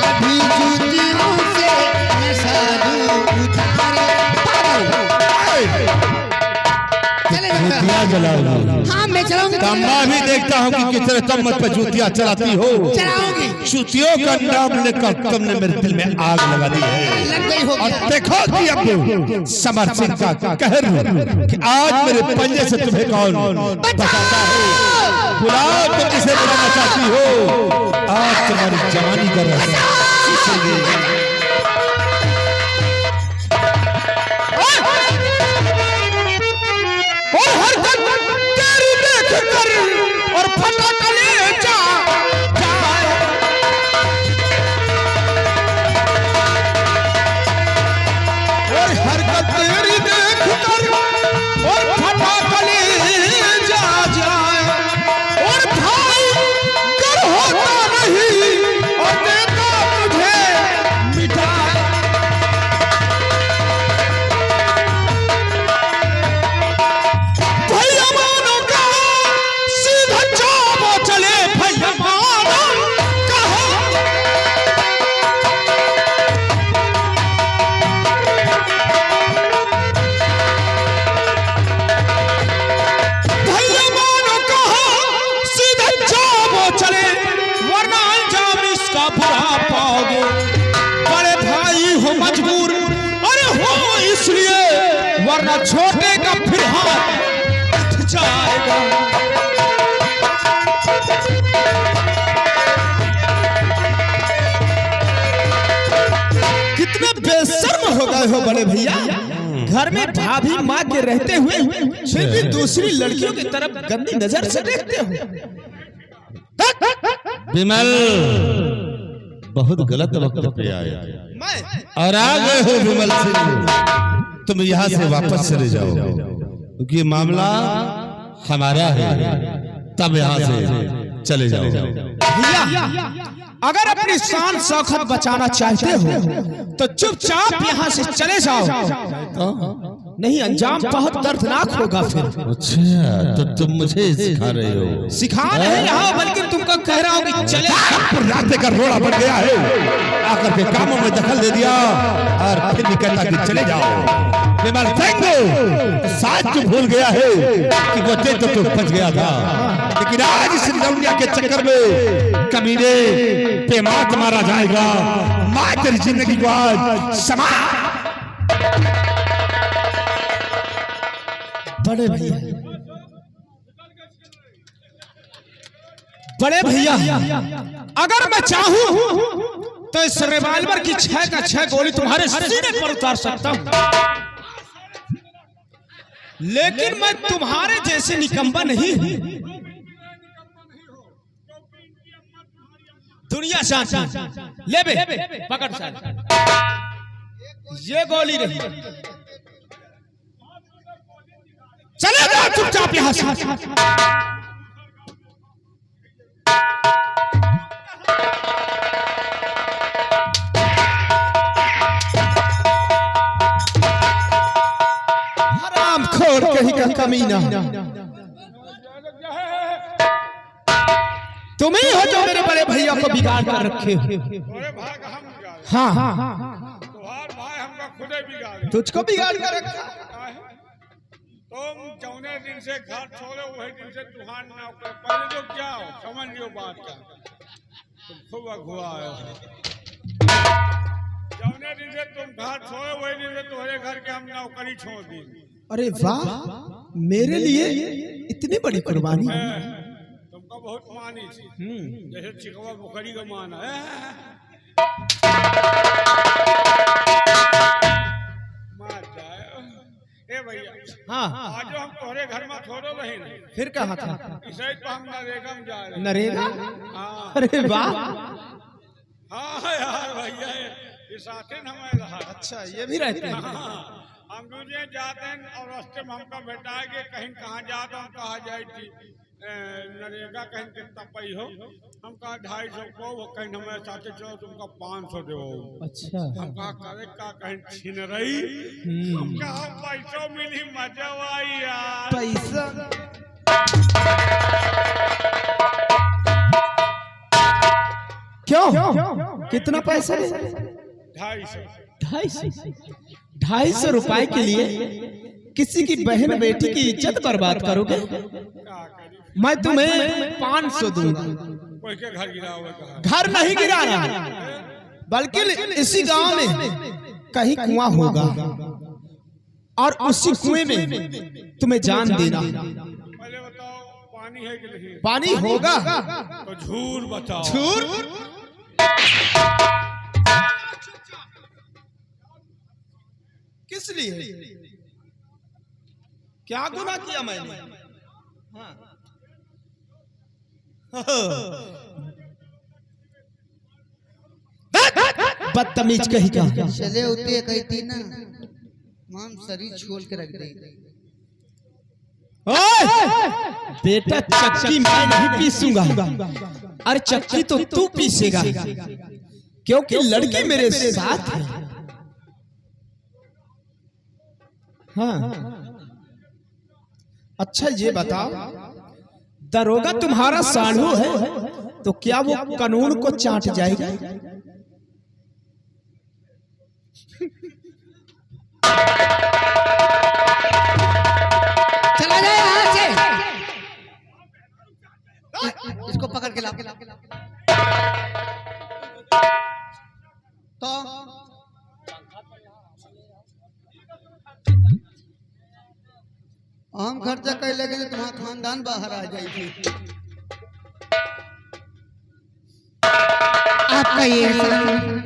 S3: अभी जूतियों से नशा दूं उतारे चले
S1: जूतियां जलाओ।
S3: हाँ मैं चलाऊंगी
S1: तो मैं भी देखता हूँ कि किस तरह तुम मुझ पर जूतियां चलाती हो।
S3: चलाऊंगी
S1: जूतियों का नाम लेकर तुमने मेरे दिल में आग लगा दी है।
S3: लग गई होगी
S1: और देखो कि अब समर सिंह का कहर कि आज मेरे पंजे से तुम्हें कौन बचाता है। बुलाओ तुम किसे बुलाना चाहती हो। आज तुम्हारी जवानी का रस सीखेंगे।
S4: और हर दम तेरी देख कर और फटा कलेजा जाए और हरकत तेरी देख कर और फटा कलेजा जाए और भाई कर होता नहीं और देता मुझे मिठाई भैया मानो का सीधा जाओ चले भैया मानो कहो भैया मानो कहो सीधा जाओ चले वरना अंजाम इसका बुरा पाओगे बड़े भाई हो मजबूर अरे हो इसलिए वरना छोटे का फिर हाथ उठ जाएगा कितने बेशर्म हो गए हो बड़े भैया घर में भाभी माँ के रहते हुए फिर भी दूसरी लड़कियों की तरफ गंदी नजर से देखते हो
S1: विमल बहुत गलत वक्त पे आए
S4: मैं
S1: और आ गए हो विमल सिंह। तुम यहाँ से वापस चले जाओ क्योंकि ये मामला हमारा है। तब यहाँ से चले जाओ।
S4: भैया अगर अपनी शान शौकत बचाना चाहते हो तो चुपचाप यहाँ से चले जाओ नहीं अंजाम बहुत दर्दनाक होगा फिर
S1: अच्छा तो तुम मुझे सिखा रहे हो।
S4: सिखा नहीं रहा बल्कि तुमको कह रहा हूँ कि चले
S1: रास्ते का रोड़ा बन गया है। आकर के कामों में दखल दे दिया और फिर भी कहता कि चले जाओ। विमल सिंह साथ तुम भूल गया है कि वो दिन तो तुम फंस गया था लेकिन आज इस लौंडिया के चक्कर में कमीने पे मात मारा जाएगा। माँ तेरी जिंदगी को आज समा।
S4: बड़े भैया अगर मैं चाहूं तो इस रिवाल्वर की 6 का 6 गोली तुम्हारे सीने पर उतार सकता हूं लेकिन मैं तुम्हारे जैसे निकम्मा नहीं हूं। दुनिया शांति ले बे पकड़ साथ ये गोली रही चले जाओ चुपचाप यहां से। हराम खोर कहीं का कमीना तुम ही हो जो मेरे बड़े भैया को बिगाड़ कर रखे हो।
S7: तोरे भाई का हम बिगाड़े,
S4: हाँ
S7: तुम्हार भाई हमका खुदे बिगाड़े।
S4: तुझको बिगाड़ कर रखा।
S7: काहे? तुम जौने दिन से घर छोड़े वही दिन से तुहार ना कर। पहले तो क्या हो समझ लियो बात का, तुम खूब अगुआ आए हो। जौने दिन से तुम घर छोड़े वही दिन से तुम्हारे घर के हम नौकरी छोड़ दी।
S4: अरे वाह, मेरे लिए इतनी बड़ी कुर्बानी।
S7: तुमको बहुत मानी थी, जैसे चिकवा बुखरी का माना है। मार जाए ए भैया।
S4: हाँ
S7: आज हम तोहरे घर में थोड़ो रही नहीं,
S4: फिर कहा था
S7: इसे तो हम नरेगा में जा रहे।
S4: नरेगा?
S7: हाँ
S4: अरे वाह,
S7: हाँ यार भैया, ये साथे न हमें रहा।
S4: अच्छा ये भी रहते हैं।
S7: हाँ, हम दूसरे जाते हैं और रास्ते में हमका भेटाएंगे कहीं कहाँ जाते हम कहा जाए थी नरेगा कहीं कितना पई हो, हम कहा 250 को, कहीं हमारे साथे चलो तुमका 500 दो।
S4: अच्छा
S7: हम कहा करे का कहीं छीन रही, हम कहा पैसों मिली मजा आई यार।
S4: पैसा क्यों? कितना पैसा?
S7: 250।
S4: 250 रुपए के लिए किसी की बहन बेटी की इज्जत बर्बाद करोगे?
S7: क्या करी,
S4: मैं तुम्हें 500 दूंगा।
S7: कोई के घर गिरा हुआ कहा।
S4: घर नहीं गिरा रहा, बल्कि इसी गांव में कहीं कुआं होगा और उसी कुएं में तुम्हें जान देना।
S7: पहले बताओ पानी है कि नहीं?
S4: पानी होगा
S7: तो झूठ बताओ।
S4: झूठ? किस लिए? क्या गुनाह किया मैंने? बदतमीज कही का।
S3: चले उठे कहती ना, माम शरीर छोड़ के रख दे।
S4: बेटा चक्की मैं नहीं पीसूंगा, अरे चक्की तो तू पीसेगा, क्योंकि लड़की मेरे साथ है। हाँ अच्छा ये बताओ, दरोगा तुम्हारा साढ़ू है तो क्या वो कानून को चाट जाएगा?
S3: चला जाए यहाँ से, इसको पकड़ के ला। तो हम खर्चा कर लगे तो तुम्हारा खानदान बाहर आ जाएगी। आपका ये एहसान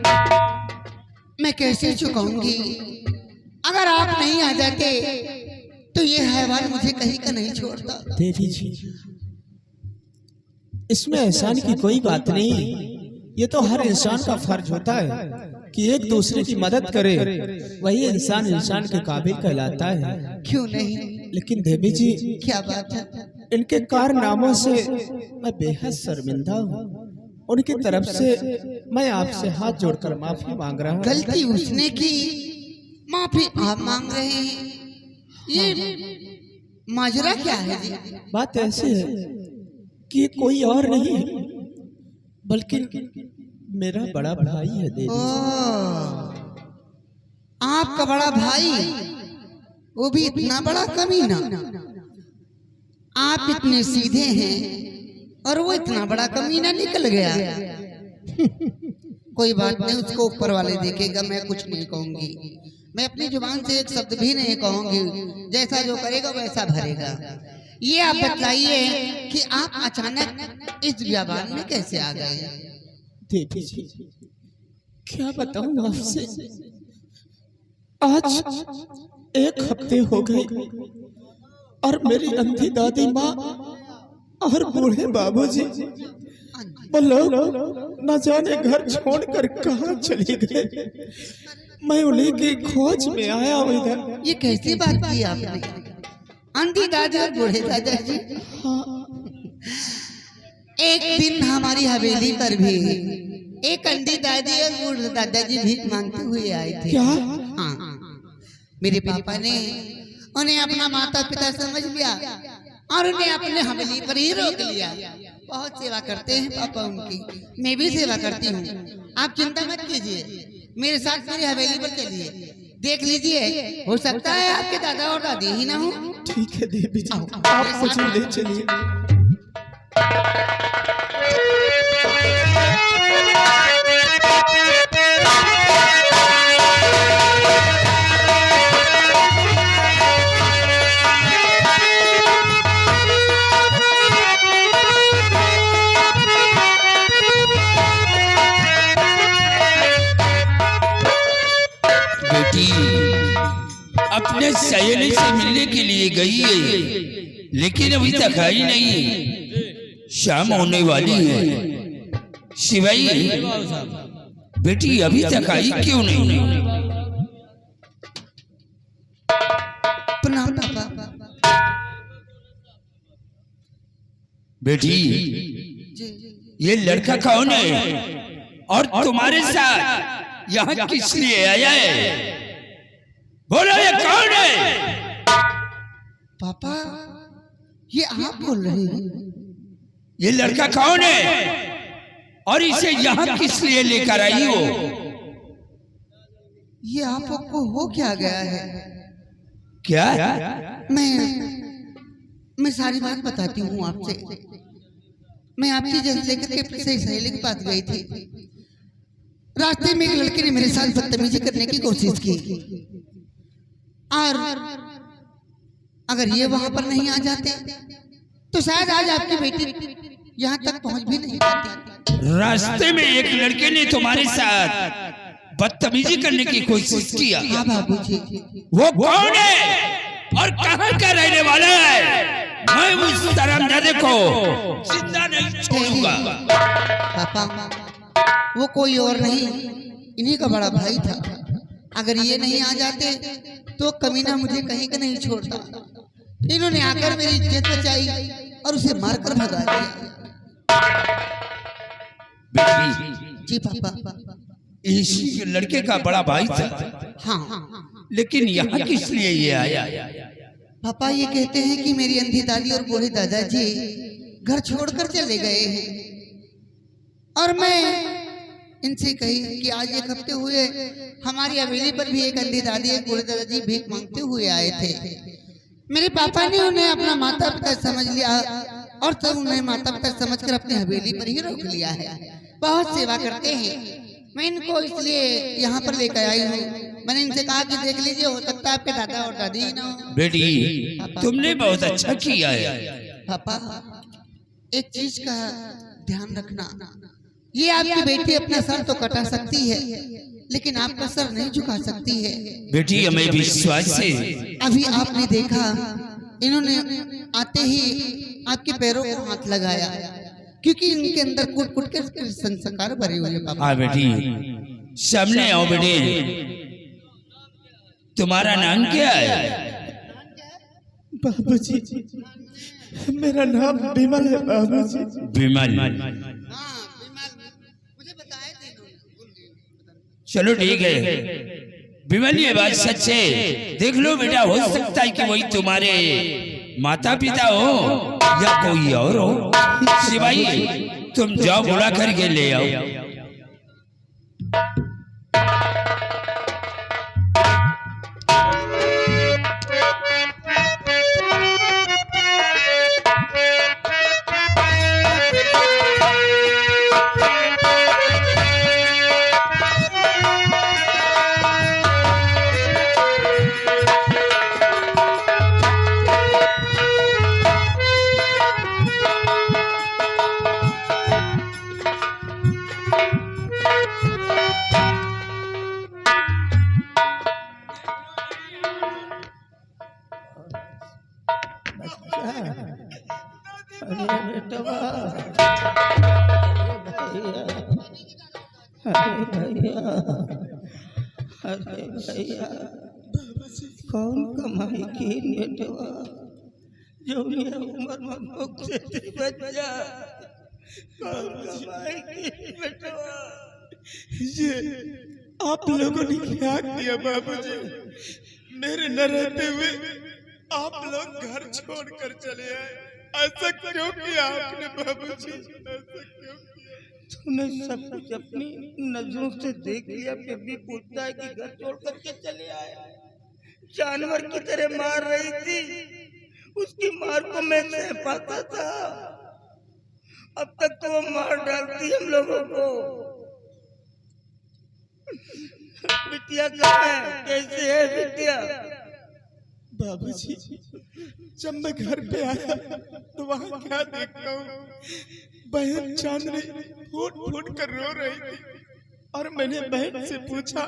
S3: मैं कैसे चुकाऊंगी? अगर आप नहीं आ जाते तो ये हैवान मुझे कहीं का नहीं छोड़ता।
S4: देवी जी, इसमें एहसान की कोई बात नहीं, ये तो हर इंसान का फर्ज होता है कि एक दूसरे की मदद करे, वही इंसान इंसान के काबिल कहलाता है।
S3: क्यों नहीं?
S4: लेकिन देवी जी,
S3: क्या बात है?
S4: इनके कारनामों से मैं बेहद शर्मिंदा हूँ। उनकी तरफ से मैं आपसे हाथ जोड़कर माफी मांग रहा हूँ।
S3: गलती उसने की, माफी आप मांग रहे हैं, ये माजरा क्या है जी?
S4: बात ऐसी है कि कोई और नहीं है बल्कि मेरा बड़ा भाई है देवी।
S3: आपका बड़ा भाई, वो भी इतना बड़ा कमीना? आप इतने सीधे हैं और वो इतना बड़ा कमीना निकल गया। कोई बात नहीं, उसको ऊपर वाले देखेगा, मैं कुछ नहीं कहूंगी। मैं अपनी जुबान से एक शब्द भी नहीं कहूंगी, जैसा जो करेगा वैसा भरेगा। ये आप बताइए कि आप अचानक इस व्यापार में कैसे आ गए?
S4: देवी जी, क्या बताऊं आपसे, आज 1 हफ्ते हो गए और मेरी अंधी दादी माँ और बूढ़े बाबूजी वो लोग न जाने घर छोड़कर कहाँ चले गए। मैं उन्हीं की खोज में आया हूँ इधर।
S3: ये कैसी बात की आपने? अंधी दादी और बूढ़े दादाजी? एक दिन हमारी हवेली पर भी एक अंधी दादी और बूढ़े दादाजी भीख मांगते हुए आए थे।
S4: क्या?
S3: हाँ, मेरे पापा ने उन्हें अपना माता पिता समझ लिया और उन्हें अपने हवेली पर ही रोक लिया। बहुत सेवा करते हैं पापा उनकी, मैं भी सेवा करती हूँ। आप चिंता मत कीजिए, मेरे साथ मेरी हवेली पर चलिए, देख लीजिए, हो सकता है आपके दादा और दादी ही ना हो।
S4: ठीक है देवी जी, आप मुझे ले चलिए।
S5: बेटी अपने सहेली से मिलने के लिए गई है, लेकिन अभी तक आई नहीं। शाम होने वाली है। शिवाई बेटी अभी तक आई क्यों नहीं?
S3: प्रणाम पापा।
S5: बेटी ये लड़का कौन है और तुम्हारे साथ यहाँ किस लिए आया है? बोलो ये कौन है?
S3: पापा ये आप बोल रहे हैं?
S5: ये लड़का कौन है और इसे यहाँ किस लिए लेकर आई हो?
S3: ये आपको हो क्या गया है?
S5: क्या?
S3: मैं सारी बात बताती हूँ आपसे। मैं आपकी जगह लेकर के अपनी सहेली के पास गई थी। रास्ते में एक लड़के ने मेरे साथ बदतमीजी करने की कोशिश की, और अगर ये वहां पर नहीं आ जाते तो शायद आज आपकी बेटी यहाँ तक पहुंच भी नहीं पाती।
S5: रास्ते में एक लड़के ने तुम्हारे साथ बदतमीजी करने की कोशिश किया।
S3: हाँ बाबूजी।
S5: वो कौन है और कहाँ का रहने वाला है? मैं उस धर्मजादे को जिंदा नहीं छोड़ूंगा।
S3: पापा वो कोई और नहीं, इन्हीं का बड़ा भाई था। अगर ये नहीं आ जाते तो कमीना मुझे कहीं का नहीं छोड़ता। इन्होंने आकर मेरी इज्जत बचाई और उसे मारकर भगा दिया। जी पापा।
S5: इसी लड़के का बड़ा भाई था।
S3: हाँ
S5: लेकिन यहाँ किस लिए ये आया?
S3: पापा ये कहते हैं कि मेरी अंधी दादी और बूढ़े दादाजी घर छोड़कर चले गए हैं, और मैं इनसे कही कि आज एक हफ्ते हुए हमारी हवेली पर भी एक अंधी दादी एक बूढ़े दादाजी भीख मांगते हुए आए थे। मेरे पापा ने उन्हें अपना माता पिता समझ लिया और तब उन्हें माता पिता समझकर अपनी हवेली पर ही रोक लिया है। बहुत सेवा करते हैं। मैं इनको इसलिए यहाँ पर लेकर आई हूँ। मैंने इनसे कहा कि देख लीजिए, हो सकता है आपके दादा और दादी ही ना हो।
S5: बेटी तुमने बहुत अच्छा किया है।
S3: पापा एक चीज का ध्यान रखना, ये आपकी बेटी अपना सर तो कटा सकती है लेकिन आपका सर नहीं झुका सकती है।
S5: बेटी हमें विश्वास है।
S3: अभी आपने देखा इन्होंने आते ही आपके पैरों को हाथ लगाया, क्योंकि इनके अंदर कूट कूट के संस्कार भरे हुए। पापा
S5: हाँ बेटी सामने आओ। बेटी तुम्हारा नाम क्या है?
S4: बाबूजी मेरा नाम विमल है बाबूजी।
S5: विमल। चलो ठीक है विमल, ये बात सच है। देख लो बेटा, हो सकता है कि वही तुम्हारे माता पिता हो या कोई और हो। सिपाही तुम जाओ बुला करके ले आओ।
S2: अरे भैया कौन कमाई की नेटवा जो ये उम्र में मुख से बच्चा कौन कमाई की बेटवा।
S4: ये आप लोगों ने क्या किया बाबूजी? मेरे न रहते हुए आप लोग घर छोड़कर चले आए। ऐसा क्यों किया आपने बाबूजी? ऐसा क्यों किया?
S2: तूने सब कुछ अपनी नजरों से देख लिया, फिर भी पूछता है कि घर छोड़ करके चले आया। जानवर की तरह मार रही थी, उसकी मार को मैं सह पाता था, अब तक तो वो मार डालती हम लोगों को। बिटिया कहाँ है? कैसे है बिटिया?
S4: बाबूजी, जब मैं घर पे आया तो वहाँ क्या देखता हूँ, बहन चांदनी फूट फूट कर रो रही थी। और मैंने बहन से पूछा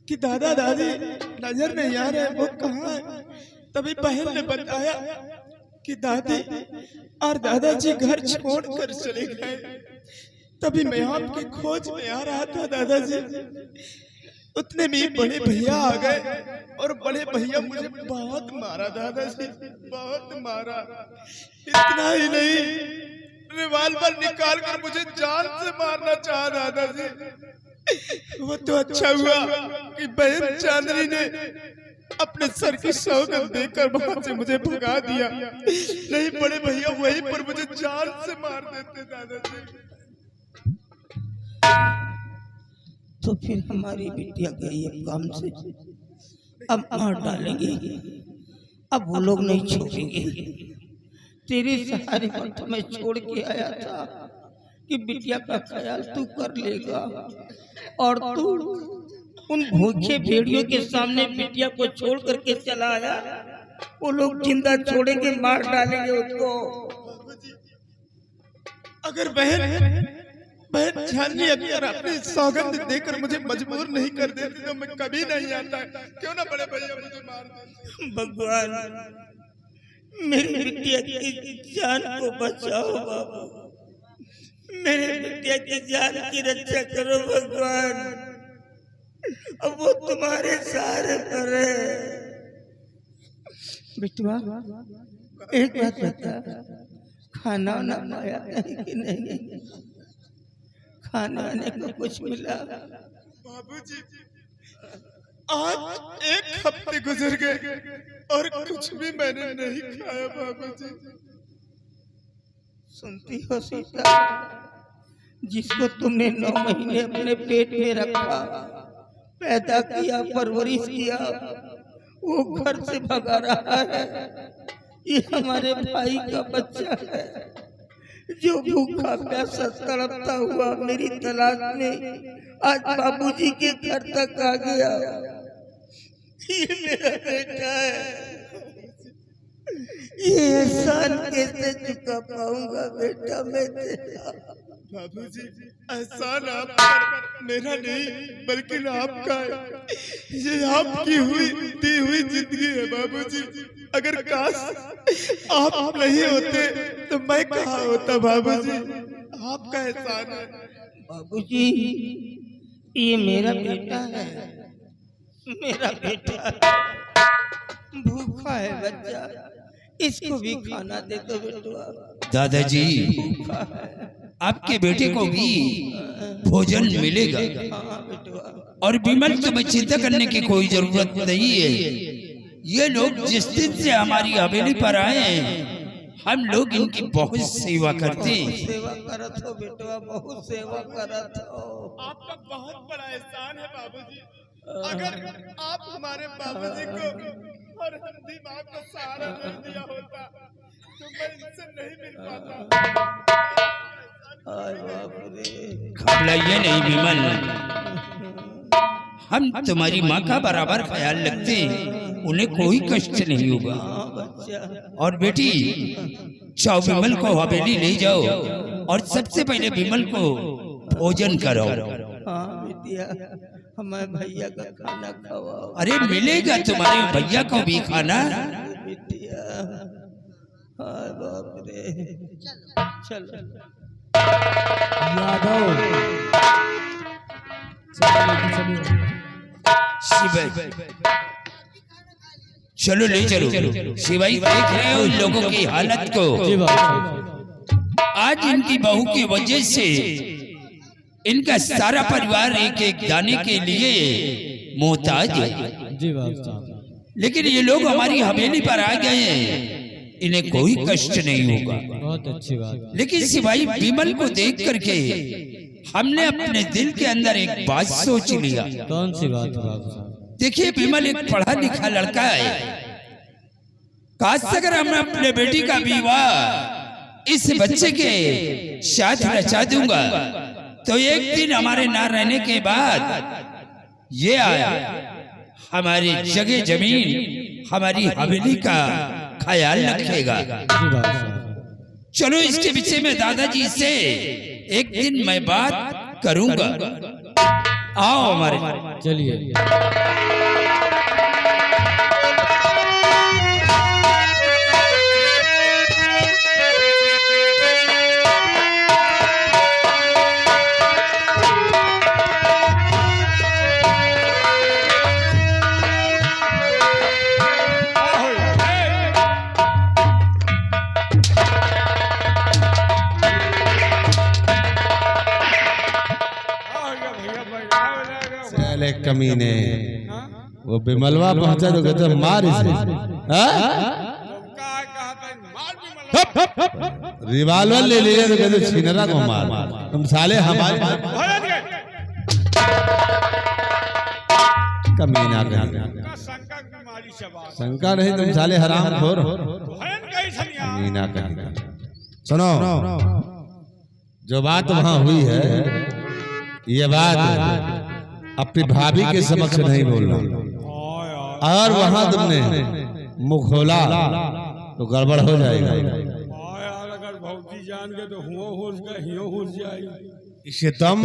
S4: कि दादा दादी नजर नहीं आ रहे, वो कहाँ है? तभी बहन ने बताया कि दादी और दादाजी घर छोड़कर चले गए। तभी मैं आपकी खोज में आ रहा था दादाजी। उतने में बड़े भैया आ गए और बड़े भैया मुझे बहुत मारा दादाजी, बहुत मारा। इतना ही नहीं, रिवाल्वर निकाल कर मुझे जान से मारना चाहा दादाजी। वो तो अच्छा हुआ कि बहन चांदनी ने अपने सर की सौगंध देकर वहां से मुझे भगा दिया, नहीं बड़े भैया वहीं पर मुझे जान से मार देते दादाजी।
S2: तो फिर हमारी बिटिया गई अब काम से, अब मार डालेंगे, अब वो लोग नहीं छोड़ेंगे। तेरे सहारे पर तो मैं छोड़ के आया था कि बिटिया का ख्याल तू कर लेगा, और तू उन भूखे भेड़ियों के सामने बिटिया को छोड़ करके चला आया। वो लोग जिंदा छोड़ेंगे, मार डालेंगे उसको।
S4: अगर बहन चांदनी अगर अपनी सौगंध देकर मुझे मजबूर नहीं कर देती तो मैं कभी नहीं आता। क्यों ना बड़े भैया मुझे मार देते।
S2: भगवान, मेरी बिटिया की जान को बचाओ बाबू, मेरे बिटिया की जान की रक्षा करो भगवान। अब वो तुम्हारे सहारे पर है। बिटवा, एक बात बता, खाना वाना खाया नहीं कि नहीं? खाने आने को कुछ मिला?
S4: बाबूजी, आज एक हफ्ते गुजर गए और कुछ भी मैंने नहीं खाया बाबूजी।
S2: सुनती हो सीता, जिसको तुमने 9 महीने अपने पेट में रखा, पैदा किया, परवरिश किया, वो घर से भगा रहा है। ये हमारे भाई का बच्चा है जो भूखा प्यासा तड़पता हुआ मेरी तलाश में आज बाबूजी के घर तक आ गया। ये मेरा बेटा है, ये एहसान कैसे चुका पाऊंगा बेटा मैं तेरा?
S4: बाबूजी, एहसान आपका मेरा नहीं बल्कि आपका है। ये आपकी दी हुई जिंदगी है बाबूजी। अगर काश आप नहीं होते तो मैं कहाँ होता बाबूजी। आपका एहसान है
S2: बाबूजी। ये मेरा बेटा है, मेरा बेटा है, भूखा है बच्चा, इसको भी खाना दे दो बेटवा।
S5: दादाजी, आपके बेटे को भी भोजन मिलेगा और विमल तुम्हें चिंता करने की कोई जरूरत नहीं है। ये लोग जिस दिन से हमारी हवेली पर आए हैं, हम लोग इनकी बहुत सेवा करते हैं।
S2: सेवा करत हो बेटवा, बहुत सेवा करत हो।
S4: आपका बहुत बड़ा एहसान है बाबूजी। अगर आप हमारे बाबूजी को और हंदी माँ को सहारा नहीं दिया होता तो मैं इनसे नहीं मिल पाता।
S5: घबराइए नहीं विमल, हम तुम्हारी माँ का बराबर ख्याल रखते हैं, उन्हें कोई कष्ट नहीं होगा। और बेटी, जाओ विमल को हवेली ले जाओ और सबसे पहले विमल को भोजन कराओ।
S2: हाँ बिटिया, हमारे भैया का खाना खवाओ।
S5: अरे मिलेगा तुम्हारे भैया को भी खाना।
S2: बिटिया, हाँ बाप रे, चलो
S5: शिवाई, चलो ले चलो। शिवाई, देख रहे हो इन लोगों की हालत को? आज इनकी बहू की वजह से इनका सारा परिवार एक एक दाने के लिए मोहताज है।
S6: जी बाबू साहब।
S5: लेकिन ये लोग हमारी हवेली पर आ गए हैं, इन्हें कोई कष्ट नहीं होगा।
S6: बहुत अच्छी बात।
S5: लेकिन सिपाही विमल को देख करके हमने अपने दिल के अंदर एक बात सोच लिया।
S6: कौन सी बात है बाबू साहब?
S5: देखिए विमल एक पढ़ा लिखा लड़का है, काश अगर हम अपने बेटी का विवाह इस बच्चे के साथ रचा दूंगा तो एक दिन हमारे ना रहने के बाद ये आया हमारी जगह जमीन हमारी हवेली का ख्याल रखेगा।
S6: जी बाबू साहब।
S5: चलो इसके विषय में दादाजी से एक दिन मैं बात करूंगा। आओ हमारे।
S6: चलिए।
S1: चले कमीने, वो बिमलवा पहुंचा तो कहते मार इसे। रिवाल्वर ले लिया तो कहते छिनरा को मार। तुम साले हमारे कमीना शंका नहीं, तुम साले हराम खोर हो। कमीना कमीना। सुनो, जो बात वहां हुई है ये बात अपनी भाभी के समक्ष नहीं बोलना, और वहां तुमने मुंह खोला तो गड़बड़ हो जाएगा।
S7: अगर भौजी जान गए तो हुओ जाएगी।
S1: इसे तुम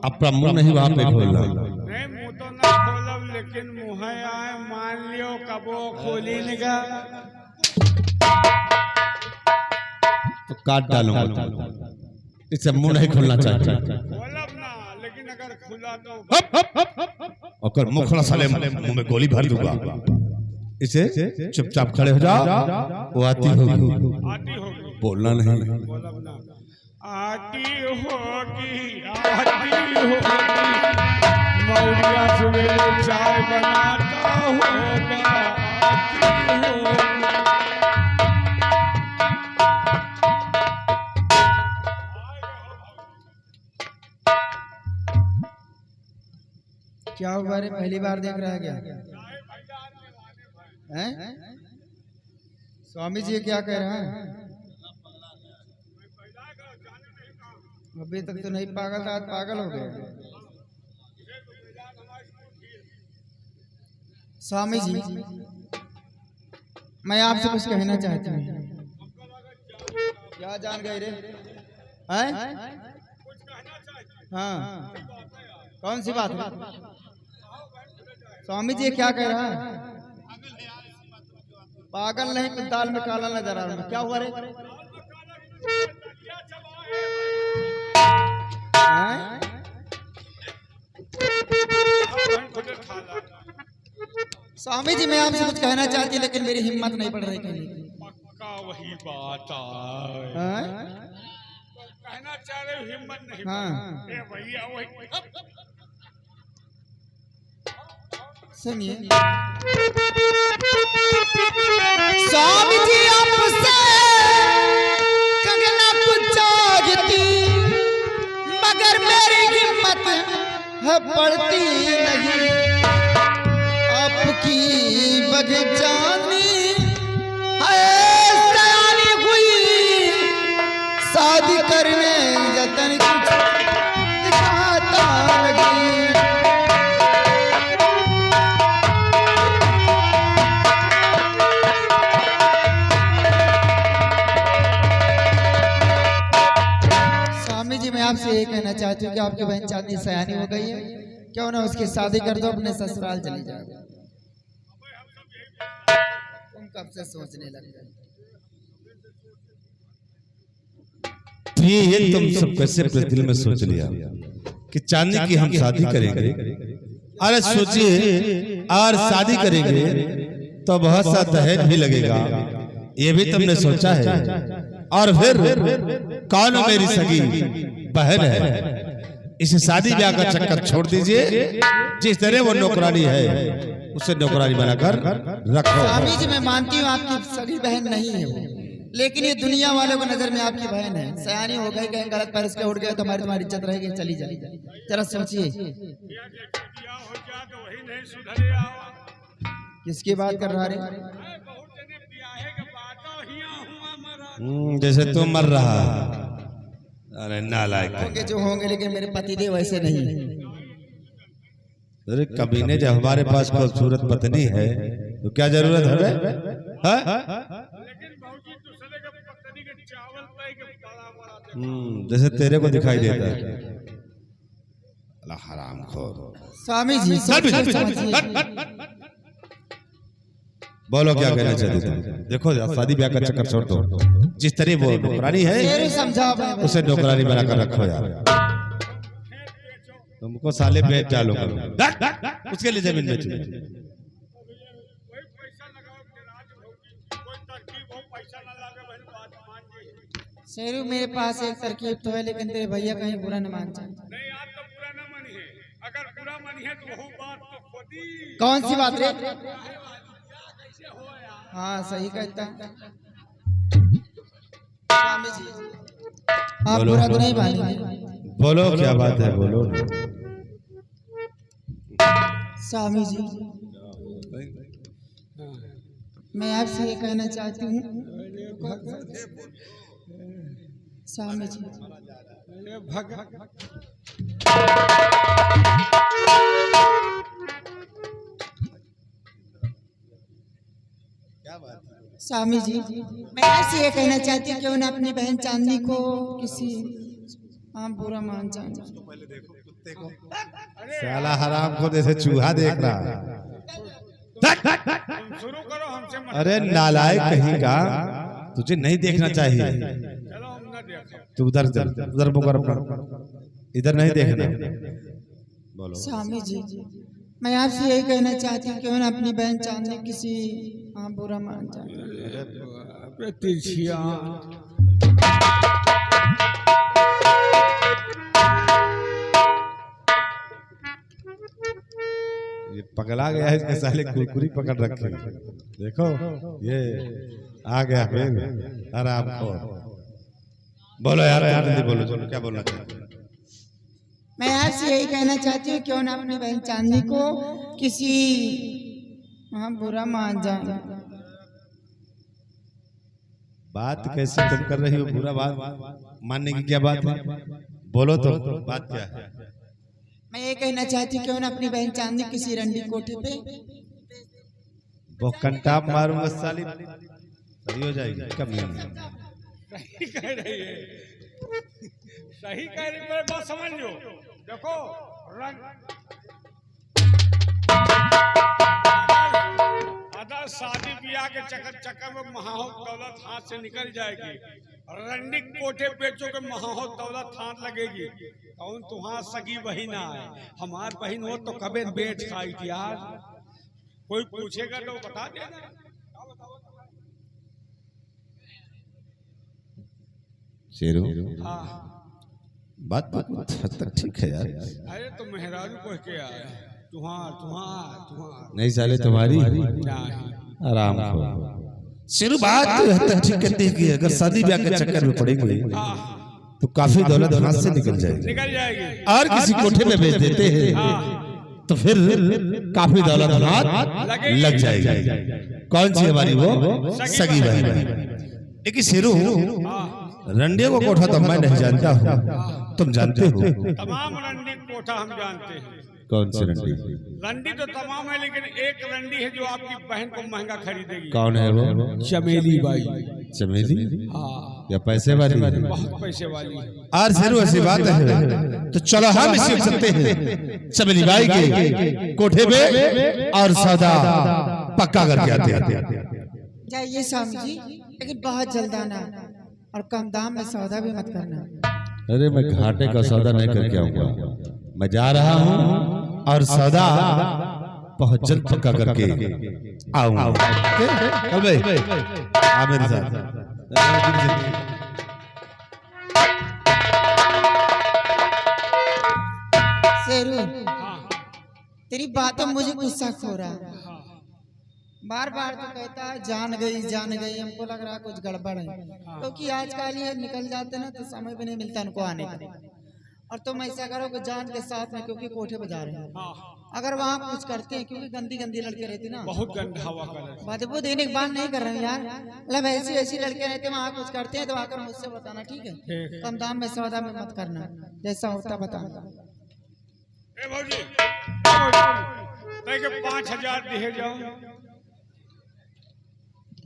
S1: अपना मुंह नहीं वहां पे खोलना।
S7: नहीं मुंह तो ना खोलब, लेकिन मुँह आए मान लियो कबो खोली निगा
S1: तो काट डालूंगा। इसे मुंह नहीं खोलना चाहिए।
S7: खोलब ना, लेकिन अगर खुला तो
S1: और मुंह खोला साले मुंह में गोली भर दूंगा। इसे चुपचाप खड़े हो जाओ, वो आती होगी।
S7: आती होगी,
S1: बोलना नहीं।
S7: खोलब ना। आती होगी, आती होगी, मौरिया सवेरे चाय बनाता होगा। आती होगी।
S3: क्या हुआ रे, पहली बार देख रहा है क्या? हैं? स्वामी जी क्या कह रहा है? अभी तक तो नहीं पागल था, आज पागल हो गया। स्वामी जी, मैं आपसे कुछ कहना चाहती हूँ। क्या जान गए रे? हैं? हाँ, कौन सी बात है? स्वामी जी क्या कह रहा है? पागल नहीं, तो दाल में काला नजर आ रहा है। क्या हुआ रे? हैं? स्वामी जी, मैं आपसे कुछ कहना चाहती, लेकिन मेरी हिम्मत नहीं पड़ रही कहने की।
S7: पक्का वही बात है।
S3: हैं?
S7: कहना चाह रहे हो, हिम्मत नहीं।
S3: हाँ।
S7: ए भैया वही।
S3: सुनिए स्वामी जी, आपसे कहना कुछ चाहती, मगर मेरी हिम्मत है पड़ती नहीं। आपकी बगीचानी है सयानी हुई, शादी करने जतन कुछ दिखाता नहीं। मैं आपसे ये कहना चाहती हूँ कि आपकी बहन चांदनी सयानी हो गई है, क्यों ना उसकी शादी कर दो, अपने ससुराल चली जाओ। तुम कब से सोचने लग गए?
S1: ये तुम सब कैसे अपने दिल में सोच लिया कि चांदनी की हम शादी करेंगे? अरे सोचिए, और शादी करेंगे तो बहुत सा दहेज भी लगेगा, ये भी तुमने सोचा है। और फिर कौन मेरी सगी बहन है इसे शादी ब्याह का चक्कर छोड़ दीजिए। जिस तरह वो नौकरानी है उसे नौकरानी बनाकर रखो।
S3: स्वामी जी मैं मानती हूँ आपकी सगी बहन नहीं है वो, लेकिन ये दुनिया वालों को नजर में आपकी बहन है। सयानी हो गई, कहीं गलत पैर के उठ गए तो तुम्हारी इज्जत रहेगी, चली जाए। जरा सोचिए
S7: बिया हो जाए तो वही नहीं सुधरे आवा।
S3: किसकी बात कर रहा रे?
S7: बहुत जने बियाहे के बातों हिया हुआ मरा।
S1: जैसे तू मर रहा। अरे नालायक।
S3: होंगे जो होंगे, लेकिन मेरे पतिदेव वैसे नहीं है।
S1: अरे कमीने, जब हमारे पास खूबसूरत पत्नी है तो क्या जरूरत है?
S7: लेकिन बाबूजी दूसरे के पत्नी के चावल पे के बड़ा बड़ा
S1: जैसे तेरे को दिखाई देता है। अल्लाह हरामखोर।
S3: स्वामी जी समझिए।
S1: बोलो क्या कहना चाहते थे? देखो शादी ब्याह का चक्कर छोड़ दो। जिस तरह वो नौकरानी है
S3: समझाओ
S1: उसे नौकरानी बनाकर रखो यार। तुमको साले बेच डालूंगा उसके लिए जमीन बेचो।
S7: वही पैसा लगाओ के राज होगी, कोई तरकीब हो, पैसा ना लगे बहन बात मान जाइए।
S3: शेरू मेरे पास एक तरकीब तो है, लेकिन तेरे भैया कहीं बुरा न मान जाए।
S7: नहीं आज तो पूरा ना मनी है, अगर पूरा मनी है तो वो बात तो खुदी।
S3: कौन सी बात रे? हाँ सही कहता। स्वामी जी आप
S1: बोलो।
S3: बुरा तो नहीं मानेंगे?
S1: बोलो क्या बात है, बोलो।
S3: स्वामी जी मैं आपसे ये कहना चाहती हूँ स्वामी जी, स्वामी जी मैं आपसे ये कहना चाहती हूँ क्यों ना अपनी बहन चांदनी को किसी आप बुरा मान जाए।
S1: साला हराम को जैसे चूहा देख रहा।
S7: शुरू करो हमसे मत।
S1: अरे नालायक कहीं का, तुझे नहीं देखना चाहिए।
S7: चलो हम ना देखो।
S1: तू उधर मुकर अपना, इधर नहीं देखना। बोलो।
S3: स्वामी जी मैं आपसे यही कहना चाहती हूँ क्यों ना अपनी बहन चांदनी किसी आप बुरा मान जाए।
S7: तिरछिया
S1: ये पकड़ा गया है, इसके साले कुरकुरी पकड़ रखे। देखो ये आ गया फिर आराम को। बोलो यार जल्दी बोलो, चलो क्या बोलना चाहते हो?
S3: मैं आपसे यही कहना चाहती हूँ क्यों ना अपनी बहन चांदनी को किसी हाँ बुरा मान जाए।
S1: बात कैसे तुम कर रही हो? बुरा बात मानने की क्या बात है? बोलो तो बात क्या है?
S3: मैं ये कहना चाहती हूँ क्यों ना अपनी बहन चांदनी किसी रंडी कोठे पे
S1: वो कंटाप मारूंगा साली, सही हो जाएगी। कमी
S7: सही कह रही है, सही कह रही है। बात समझ लो। देखो अगर शादी ब्याह के चक्कर में महाहो दौलत हाथ से निकल जाएगी, रंडी कोठे बेचो के महाहो दौलत हाथ लगेगी, कौन तुम्हारा सगी बहन है? हमार बहन हो तो कभी बेच खाई थी यार। कोई पूछेगा तो बता देना।
S1: शेरू
S7: हाँ
S1: बात हद तक ठीक है यार।
S7: अरे तो मेहरारू कह के आए तुम्हार
S1: नहीं साले तुम्हारी आराम को। शेरू बात हद तक ठीक करती है कि अगर शादी ब्याह के चक्कर में पड़ेंगे तो काफी दौलत हाथ से निकल जाएगी,
S7: निकल जाएगी।
S1: और किसी कोठे में बेच देते हैं तो फिर काफी दौलत हाथ लग जाएगी। कौन सी हमारी वो सगी बहन है। लेकिन शेरू रंडियों को कोठा तो मैं नहीं जानता हूँ, तुम जानते हो?
S7: तमाम रंडी कोठा हम जानते हैं।
S1: कौन सी रंडी?
S7: रंडी तो तमाम है, लेकिन एक रंडी है जो आपकी बहन को महंगा खरीदेगी।
S1: कौन है वो?
S6: चमेली बाई।
S1: चमेली
S7: हाँ
S1: या पैसे वाली?
S7: बहुत पैसे वाली।
S1: और शेरू ऐसी बात है तो चलो हम इसे सकते हैं चमेली बाई के कोठे पे और सौदा पक्का करके आते हैं।
S3: जाइए स्वामी जी, लेकिन बहुत जल्द आना और कम दाम में सौदा भी मत करना।
S1: अरे मैं घाटे का सौदा नहीं करके आऊंगा, मैं जा रहा हूँ और सौदा बहुत जल्द पक्का करके आऊंगा। आ मेरे साथ।
S3: तेरी बातों में मुझे गुस्सा खो रहा है। बार बार तो कहता है जान गई, हमको लग रहा है कुछ गड़बड़ है, क्योंकि आजकल ये निकल जाते ना तो समय भी नहीं मिलता उनको आने का। और तुम ऐसा करो कि जान के साथ में, क्योंकि कोठे बजा रहे हैं, अगर वहाँ कुछ करते हैं, क्योंकि गंदी लड़के रहती ना,
S7: बहुत गंदा हवा कर
S3: बदबू देने की बात नहीं कर रहे हैं यार, मतलब ऐसी लड़के रहते वहाँ कुछ करते हैं तो आकर मुझसे बताना, ठीक है? कम दाम में सौदा में मत करना, जैसा होता बताना।
S7: ए भौजी, 5,000 दिए जाओ।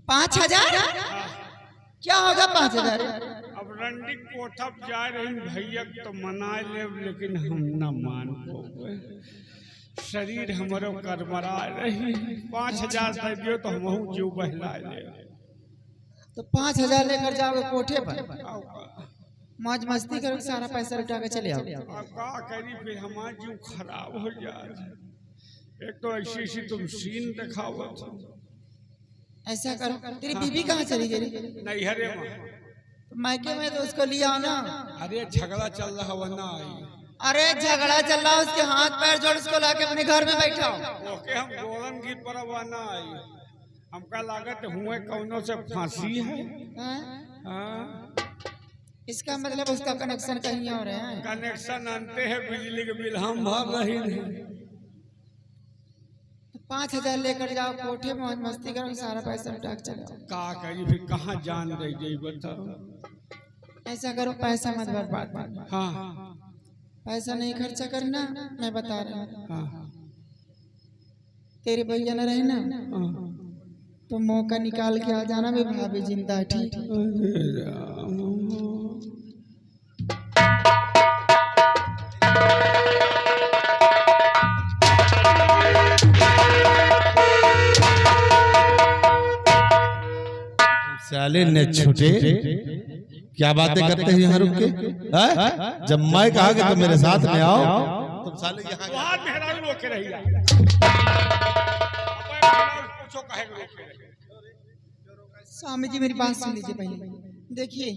S3: 5,000? क्या होगा 5,000?
S7: अब रंडी कोठा जा रही भैया तो मना ले, लेकिन हम न मान पाओगे, शरीर हमारो करमरा रही। 5,000 दे दियो तो हम जीव बहला ले।
S3: तो 5,000 लेकर जाओगे कोठे पर, मौज मस्ती करो, सारा पैसा उठा के चले आओ।
S7: अब का करी, फिर हमारा जीव खराब हो जाए। एक तो ऐसी तुम सीन दिखाओ।
S3: ऐसा करो, तेरी बीबी कहाँ चली गई?
S7: नहीं हरे
S3: मायके में तो उसको लिया ना।
S7: अरे झगड़ा चल रहा वरना आई।
S3: अरे झगड़ा चल रहा, उसके हाथ पैर जोड़ उसको लाके अपने घर में बैठाओ।
S7: ओके, हम गोरन गीत पर वरना आई। हमका लागत हुए कौनों से फांसी है। हाँ?
S3: इसका मतलब उसका कनेक्शन कहीं और है।
S7: कनेक्शन आनते हैं, बिजली के बिल हम भर रही नहीं।
S3: 5,000 लेकर जाओ कोठे में, मौज मस्ती करो, सारा पैसा उठा के चले आओ।
S7: का करी, फिर कहाँ जान दे गई बताओ।
S3: ऐसा करो, पैसा मत बर्बाद करना।
S7: हाँ
S3: पैसा नहीं खर्चा करना, मैं बता रहा हूँ।
S7: हाँ
S3: तेरे भैया न रहे ना, तो मौका निकाल के आ जाना, मैं भाभी जिंदा है, ठीक है?
S1: साले ने छूटे, क्या बातें करते हैं यहाँ रुक के? जब मैं कहा कि तुम मेरे साथ में आओ, तुम साले यहाँ
S7: वहाँ मेहरारू रोके रही है। पूछो काहे को रोके रही है?
S3: स्वामी जी मेरी बात सुन लीजिए पहले। देखिए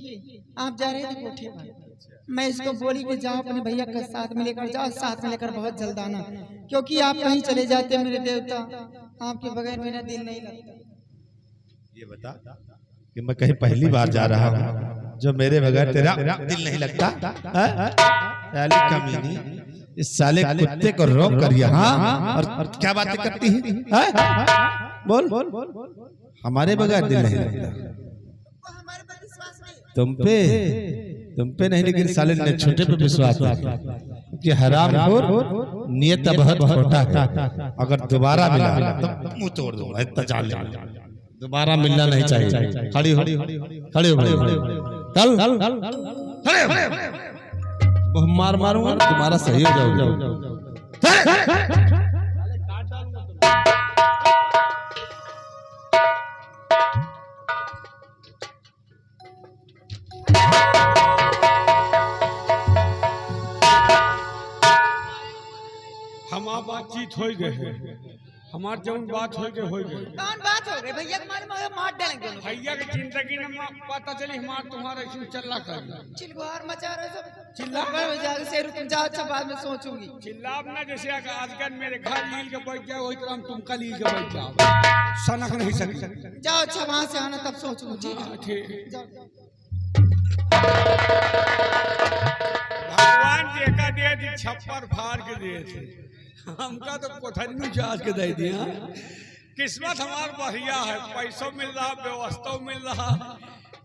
S3: आप जा रहे थे कोठे पर, मैं इसको बोली कि जाओ अपने भैया के साथ में लेकर जाओ, साथ में लेकर बहुत जल्द आना, क्योंकि आप कहीं चले जाते मेरे देवता, आपके बगैर मेरा दिल नहीं लगता।
S1: ये बता कि मैं कहीं पहली बार जा रहा हूँ जो मेरे बगैर तेरा दिल नहीं लगता? साली कमीनी, इस साले कुत्ते को रोक कर यहाँ और क्या बातें करती है? बोल हमारे बगैर दिल नहीं लगता। तुम पे नहीं, लेकिन साले ने छोटे पे विश्वास रखा कि हरामखोर नियत बहुत छोटा है, अगर दोबारा मिला तो मुंह तोड़ दूंगा, इतना जान ले। दोबारा मिलना नहीं चाहिए। खड़ी हो चल, मार मारूंगा तुम्हारा सही हो जाओगे।
S7: हमार बातचीत हो गए है, हमार जौन बात हो गए
S3: कौन बात हो गई? भैया तुम्हारे मार डालेंगे।
S7: भैया की जिंदगी में पता चली हमार तुम्हारा ऐसे चल कर
S3: चिल्लार मचा रहे सब,
S7: चिल्ला
S3: से रुक जाओ, अच्छा बाद में सोचूंगी।
S7: चिल्लाब ना, जैसे आजकल मेरे घर लील के बैठ जाओ वही तरह हम तुमका लील के बैठ जाओ, सनक नहीं सकी।
S3: जाओ अच्छा वहां से आना, तब सोचूंगी। ठीक है
S7: ठीक।
S3: जाओ।
S7: भगवान जी का दे दी, छप्पर फाड़ के दिए थे, हमका तो कोठरी में चार्ज के दे दिया। किस्मत हमार बढ़िया है, पैसों मिल रहा, व्यवस्था मिल रहा,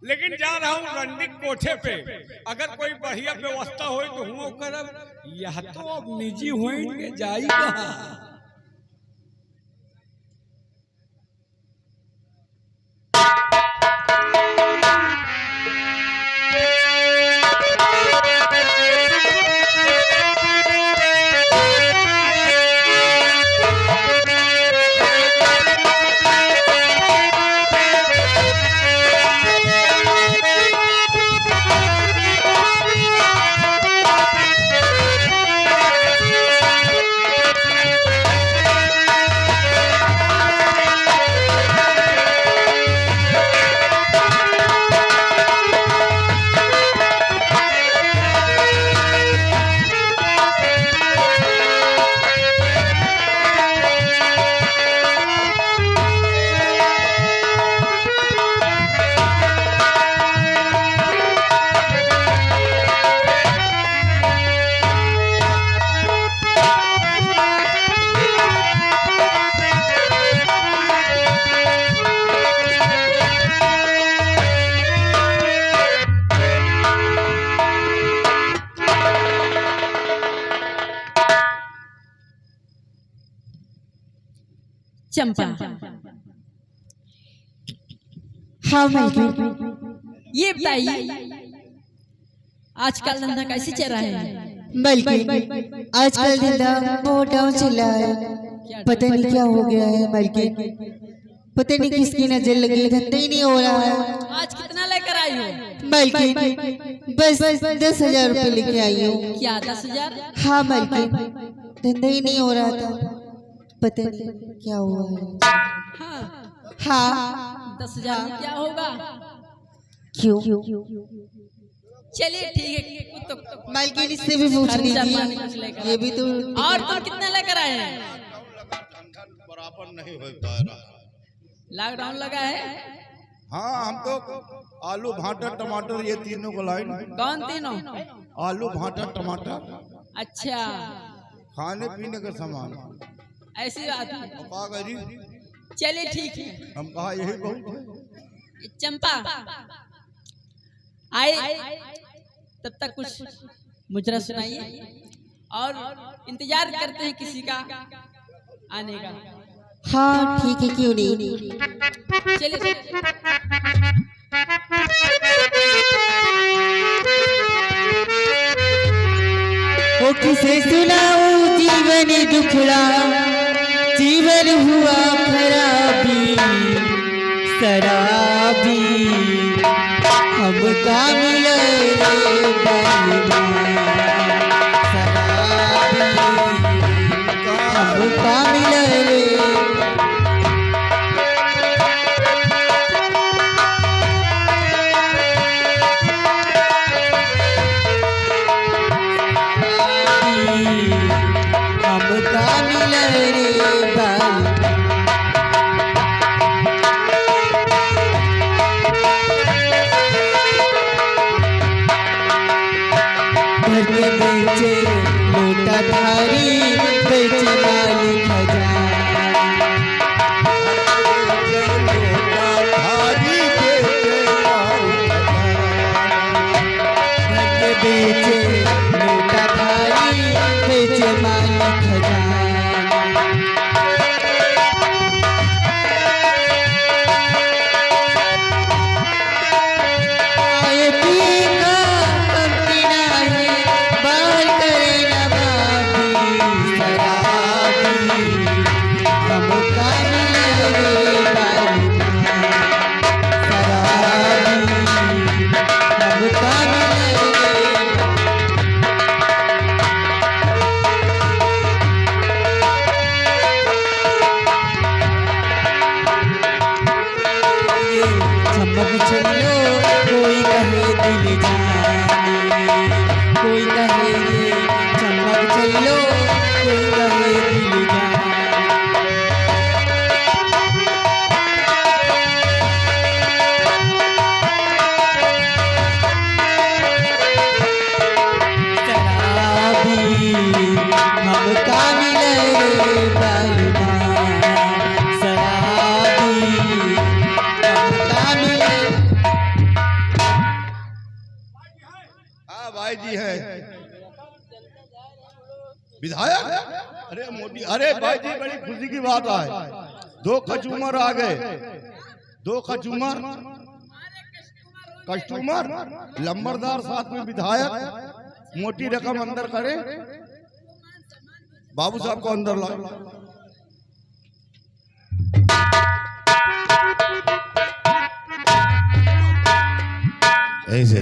S7: लेकिन जा रहा हूँ रंडी कोठे पे। अगर कोई बढ़िया व्यवस्था हो तो हूँ करब, यह तो अब निजी हुई जाई कहाँ।
S8: चंपा,
S3: हाँ मालकिन।
S8: ये बताइए आजकल धंधा कैसे चल रहा है?
S3: मालकिन आजकल धंधा बहुत डाउन चल रहा है, पता नहीं क्या हो गया है मालकिन, पता नहीं किसकी नजर लगी, धंधा ही नहीं हो रहा है।
S8: आज कितना लेकर आई हो?
S3: मालकिन बस 10,000 रुपये लेके आई हूँ।
S8: क्या 10,000?
S3: हाँ मालकिन, धंधा ही नहीं हो रहा था, पता नहीं क्या हुआ है।
S8: हाँ,
S3: हाँ
S8: 10,000 में क्या होगा?
S3: क्यों?
S8: चलिए ठीक है, कुछ तो
S3: मालकिन इससे भी पूछ
S8: खर्चा पानी कुछ
S3: लीजिए,
S8: लेकर
S3: ये भी तो।
S8: और तुम कितना लेकर आए हैं?
S1: बराबर नहीं हो पा रहा।
S8: लॉकडाउन लगा है?
S1: हाँ, हम तो आलू भाटा टमाटर ये तीनों को लाइन।
S8: कौन तीनों?
S1: आलू भाटा टमाटर,
S8: अच्छा,
S1: खाने पीने का सामान।
S8: ऐसी बात है।
S1: कहा करी,
S8: चलिए ठीक है।
S1: हम कहा यही बहुत है।
S8: चंपा आए, तब तक कुछ मुजरा सुनाइए और इंतजार करते हैं किसी का आने का।
S3: हाँ ठीक है, क्यों नहीं।
S8: चलिए
S3: ओ किसे सुनाऊं जीवन दुखड़ा, जीवन हुआ खराबी शराबी, हमका मिले बेईमान शराबी, हमका मिले। बेचे लोटा धारी, बेचे मालिक बेचे लोटा धारी, बेचे मालिक
S1: भाई जी है विधायक। अरे मोदी, अरे भाई जी बड़ी खुशी की बात है, 2 कस्टमर आ गए, 2 कस्टमर लंबरदार साथ में विधायक, मोटी रकम अंदर करे, बाबू साहब को अंदर ला। ऐसे